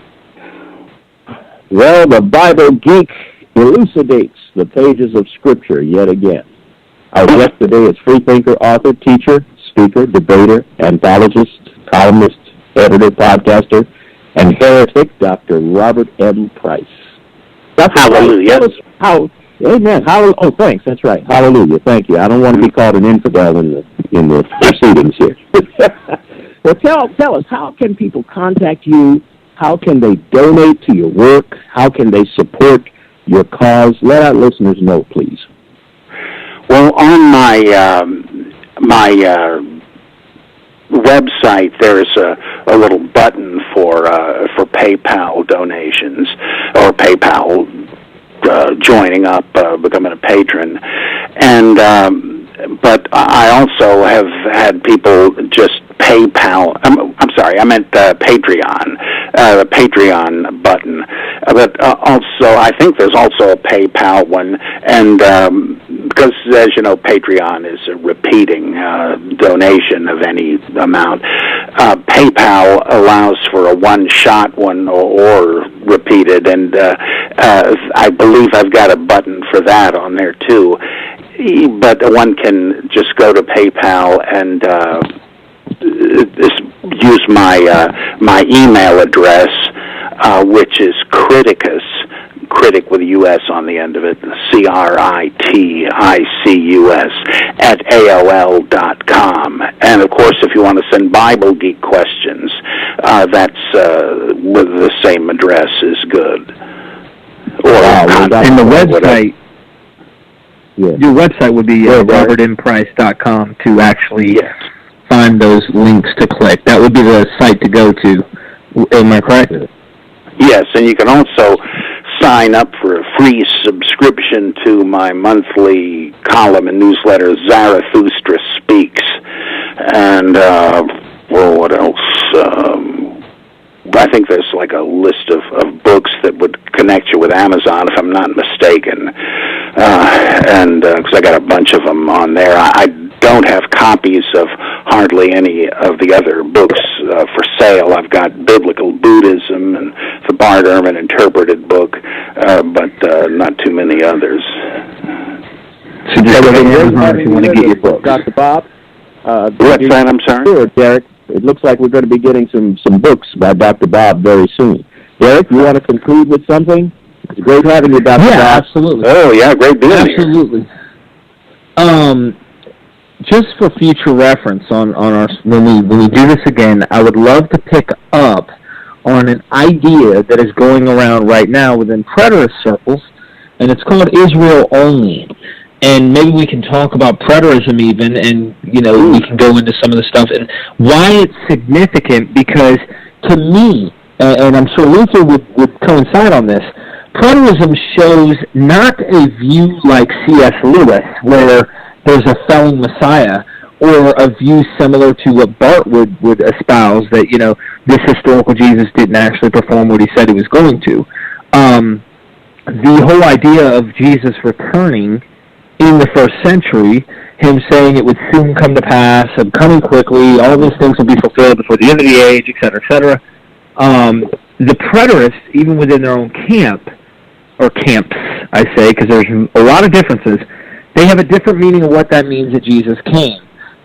S2: Well, the Bible geek elucidates the pages of Scripture yet again. Our guest today is freethinker, author, teacher, speaker, debater, anthologist, columnist, editor, podcaster, and heretic, Dr. Robert M. Price.
S3: Hallelujah.
S2: Amen. Oh, thanks. That's right. Hallelujah. Thank you. I don't want to be called an infidel in the proceedings here. Well, tell us, how can people contact you? How can they donate to your work? How can they support your cause? Let our listeners know, please.
S3: Well, on my website, there's a little button for PayPal donations, or PayPal joining up, becoming a patron, and but I also have had people just PayPal. I'm sorry, I meant Patreon. the Patreon button. But also, I think there's also a PayPal one, and because, as you know, Patreon is a repeating donation of any amount. PayPal allows for a one-shot one or repeated, and I believe I've got a button for that on there too. But one can just go to PayPal and use my email address, which is Criticus, critic with a U.S. on the end of it, CRITICUS, at AOL.com. And, of course, if you want to send Bible Geek questions, that's with the same address is good. Or
S1: and the website, your website would be robert.m.price.com to actually find those links to click. That would be the site to go to. Am I correct?
S3: Yes, and you can also sign up for a free subscription to my monthly column and newsletter, Zarathustra Speaks. And, what else? I think there's like a list of books that would connect you with Amazon, if I'm not mistaken. And because I got a bunch of them on there. I don't have copies of hardly any of the other books for sale. I've got Biblical Buddhism and the Bart Ehrman Interpreted book, but not too many others.
S1: So just go to Amazon if you want to get your book.
S2: Dr. Bob?
S3: What's that? I'm sorry?
S2: Sure, Derek. It looks like we're going to be getting some books by Dr. Bob very soon. Derek, you want to conclude with something? It's great having you, Dr. Bob.
S1: Yeah, absolutely.
S3: Oh, yeah, great being here.
S1: Absolutely. Just for future reference on our when we do this again, I would love to pick up on an idea that is going around right now within preterist circles, and it's called Israel only. And maybe we can talk about preterism even, and, we can go into some of the stuff and why it's significant, because to me, and I'm sure Luther would coincide on this, preterism shows not a view like C.S. Lewis, where there's a felling Messiah, or a view similar to what Bart would espouse, that, this historical Jesus didn't actually perform what he said he was going to. The whole idea of Jesus returning in the first century, him saying it would soon come to pass, I'm coming quickly, all these things will be fulfilled before the end of the age, etc., etc. The preterists, even within their own camp, or camps, I say, because there's a lot of differences, they have a different meaning of what that means that Jesus came.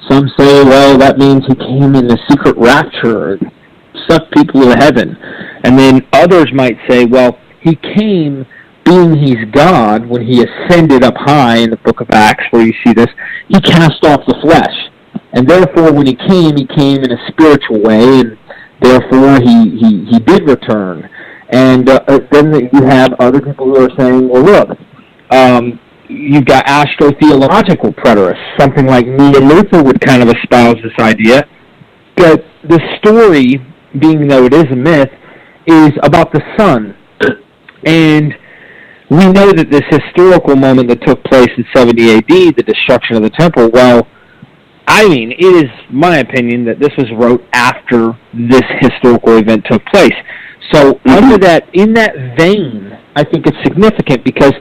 S1: Some say, well, that means he came in the secret rapture, sucked people to heaven. And then others might say, well, he came being he's God, when he ascended up high in the book of Acts, where you see this, he cast off the flesh. And therefore, when he came in a spiritual way, and therefore he did return. And then you have other people who are saying, well, look, you've got astro-theological preterists, something like me and Luther would kind of espouse this idea, that the story, being though it is a myth, is about the sun. And we know that this historical moment that took place in 70 A.D., the destruction of the temple, well, it is my opinion that this was wrote after this historical event took place. So under that, in that vein, I think it's significant because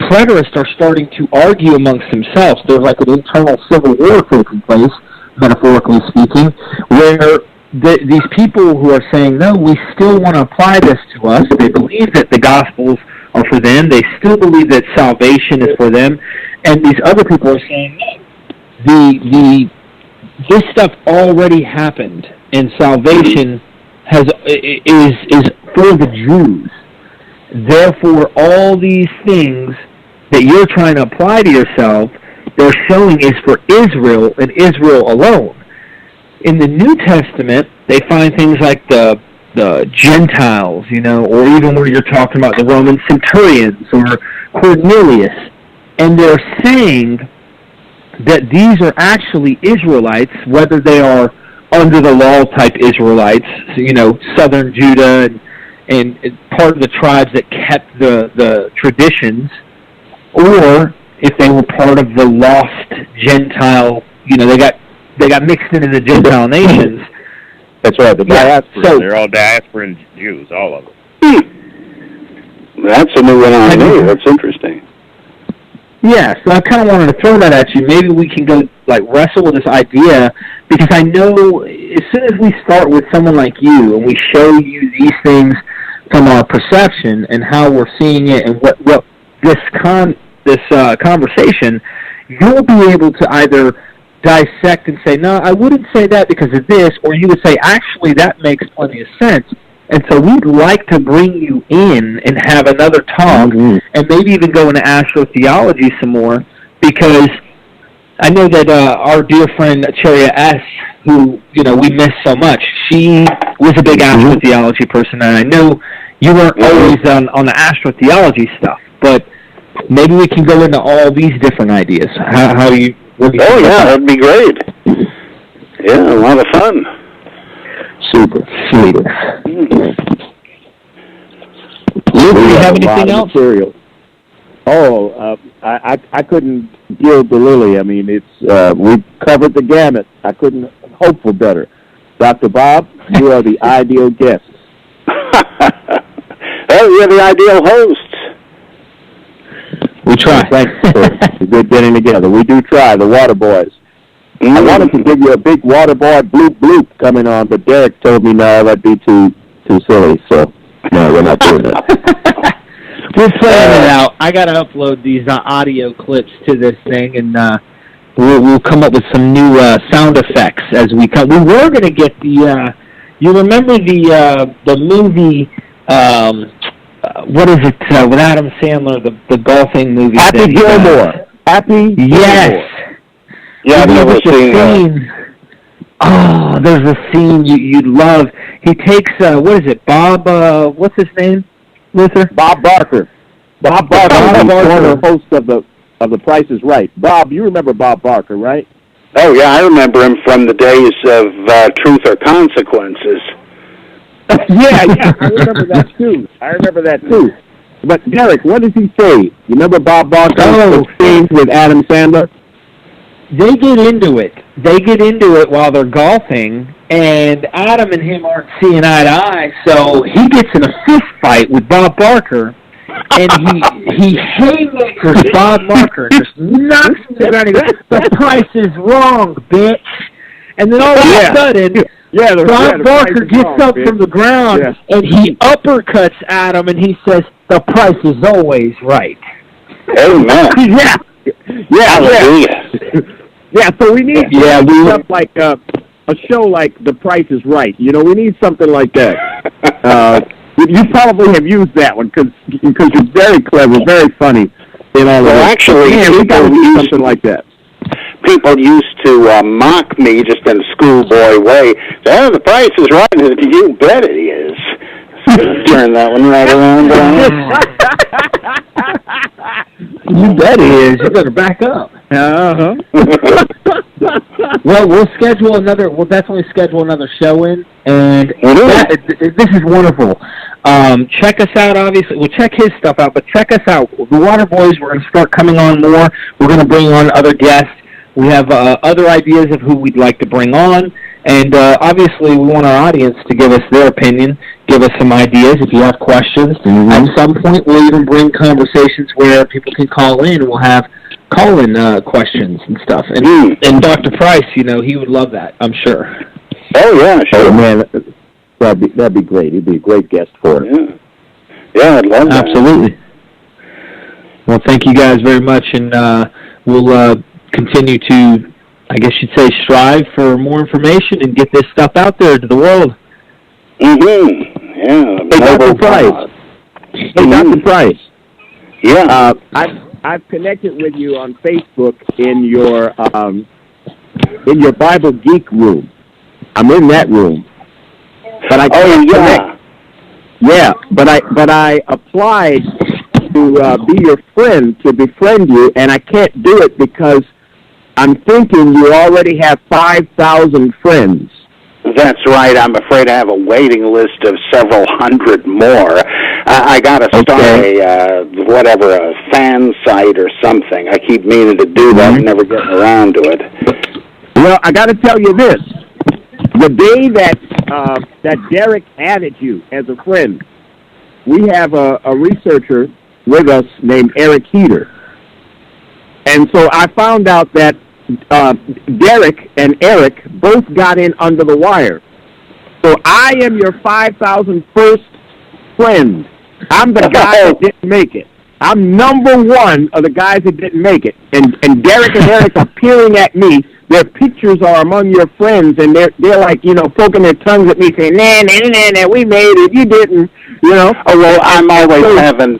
S1: preterists are starting to argue amongst themselves. There's like an internal civil war taking place, metaphorically speaking, where these people who are saying, no, we still want to apply this to us. They believe that the Gospels are for them. They still believe that salvation is for them. And these other people are saying, no, this stuff already happened, and salvation is for the Jews. Therefore, all these things that you're trying to apply to yourself, they're showing is for Israel and Israel alone. In the New Testament, they find things like the Gentiles, or even where you're talking about the Roman centurions or Cornelius, and they're saying that these are actually Israelites, whether they are under the law type Israelites, southern Judah and part of the tribes that kept the traditions, or if they were part of the lost Gentile, they got mixed into the Gentile nations.
S2: That's right, the diaspora.
S4: So, they're all diasporan Jews, all of them.
S3: That's a new one on me. That's interesting.
S1: Yeah, so I kind of wanted to throw that at you. Maybe we can go, wrestle with this idea, because I know as soon as we start with someone like you and we show you these things from our perception and how we're seeing it and what this conversation, you'll be able to either dissect and say, no, I wouldn't say that because of this, or you would say, actually, that makes plenty of sense. And so we'd like to bring you in and have another talk, and maybe even go into astrotheology some more, because I know that our dear friend Cheria S., who we miss so much, she was a big astrotheology person, and I know you weren't always on the astrotheology stuff, but maybe we can go into all these different ideas. What do you think
S3: that'd be great. Yeah, a lot of fun.
S1: Super sweet. Luke, do you have anything else?
S2: Material. I couldn't gild the lily. I mean, it's we've covered the gamut. I couldn't hope for better. Dr. Bob, you are the ideal guest.
S3: You're the ideal host.
S1: We try.
S2: Thanks for good getting together. We do try, the Water Boys. I wanted to give you a big water boy bloop bloop coming on, but Derek told me no, that'd be too silly. So no, we're not doing that.
S1: We're playing it out. I got to upload these audio clips to this thing, and we'll come up with some new sound effects as we come. We were going to get the. You remember the movie? What is it with Adam Sandler? The golfing movie.
S2: Happy Gilmore. Happy.
S1: Yes.
S2: Gilmore.
S3: Yeah, I've never seen that.
S1: Oh, there's a scene you'd love. He takes, what is it, Bob, what's his name, Luther?
S2: Bob Barker. Bob Barker, former host of the Price is Right. Bob, you remember Bob Barker, right?
S3: Oh, yeah, I remember him from the days of Truth or Consequences.
S2: yeah, I remember that, too. But, Derek, what does he say? You remember Bob Barker's scenes with Adam Sandler?
S1: They get into it while they're golfing, and Adam and him aren't seeing eye to eye, so he gets in a fist fight with Bob Barker, and he haymakers Bob Barker and just knocks him to the ground. He goes, "The price is wrong, bitch." And then all of a sudden, Bob Barker gets up from the ground, and he uppercuts Adam, and he says, "The price is always right."
S3: Amen.
S2: Yeah, so we need stuff like a show like The Price is Right. We need something like that. You probably have used that one because you're very clever, very funny.
S3: Actually,
S2: we got to do something like that.
S3: People used to mock me just in a schoolboy way. Say, The Price is Right. You bet it is. Turn that one right around.
S1: You bet it is. You better back up. Well, we'll definitely schedule another show in, and this is wonderful. Check us out, obviously. We'll check his stuff out, but check us out. The Water Boys, we're going to start coming on more. We're going to bring on other guests. We have other ideas of who we'd like to bring on, and obviously we want our audience to give us their opinion, give us some ideas if you have questions. At some point, we'll even bring conversations where people can call in, and we'll have call-in questions and stuff. And Dr. Price, he would love that, I'm sure.
S3: Oh, yeah, sure.
S2: Oh, man, that'd be great. He'd be a great guest for it.
S3: Yeah, I'd love that.
S1: Absolutely. Well, thank you guys very much, and we'll continue to, I guess you'd say, strive for more information and get this stuff out there to the world.
S3: Yeah.
S2: Hey, Dr. Price. Hey, Dr. Price.
S3: Yeah.
S2: I've connected with you on Facebook in your Bible Geek room. I'm in that room, but I can't connect. Yeah, but I applied to be your friend, to befriend you, and I can't do it because I'm thinking you already have 5,000 friends.
S3: That's right. I'm afraid I have a waiting list of several hundred more. I got to start a fan site or something. I keep meaning to do that and never getting around to it.
S2: Well, I got to tell you this. the day that Derek added you as a friend, we have a researcher with us named Eric Heater. And so I found out that Derek and Eric both got in under the wire. So I am your 5,000 first friend. I'm the guy that didn't make it. I'm number one of the guys that didn't make it. And Derek and Eric are peering at me. Their pictures are among your friends, and they're like, poking their tongues at me saying, nah, we made it, you didn't, Oh,
S3: well, I'm always having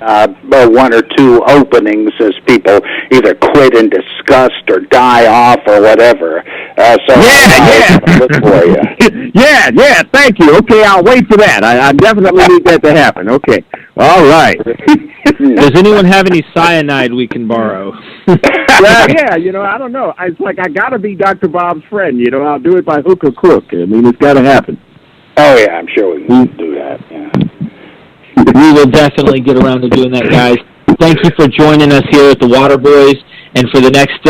S3: one or two openings as people either quit in disgust or die off or whatever. So I'll look for you.
S2: Yeah, thank you. Okay, I'll wait for that. I definitely need that to happen. Okay. All right.
S1: Does anyone have any cyanide we can borrow?
S2: Yeah, I don't know. It's like I got to be Dr. Bob's friend. I'll do it by hook or crook. I mean, it's got to happen.
S3: Oh, yeah, I'm sure we can do that, yeah.
S1: We will definitely get around to doing that, guys. Thank you for joining us here at the WaterBoyZ and for the next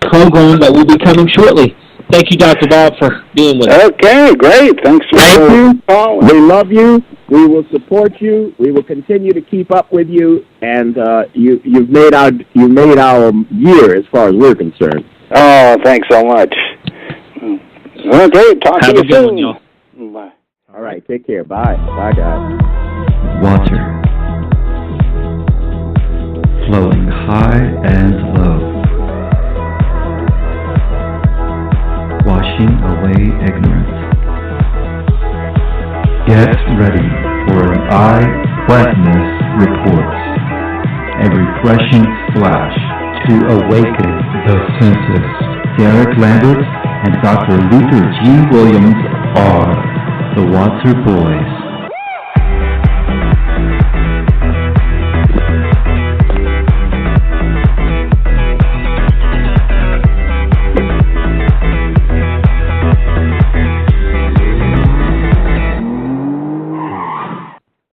S1: program that will be coming shortly. Thank you, Dr. Bob, for being with us.
S3: Okay, great. Thanks for calling.
S2: We love you. We will support you. We will continue to keep up with you, and you've made our year as far as we're concerned.
S3: Oh, thanks so much. Okay, talk to you soon.
S1: Y'all.
S3: Bye.
S2: All right, take care. Bye. Bye, guys.
S5: Water, flowing high and low, washing away ignorance. Get ready for an eyewitness report, a refreshing splash to awaken the senses. Derek Lambert and Dr. Luther G. Williams are the WaterBoyZ.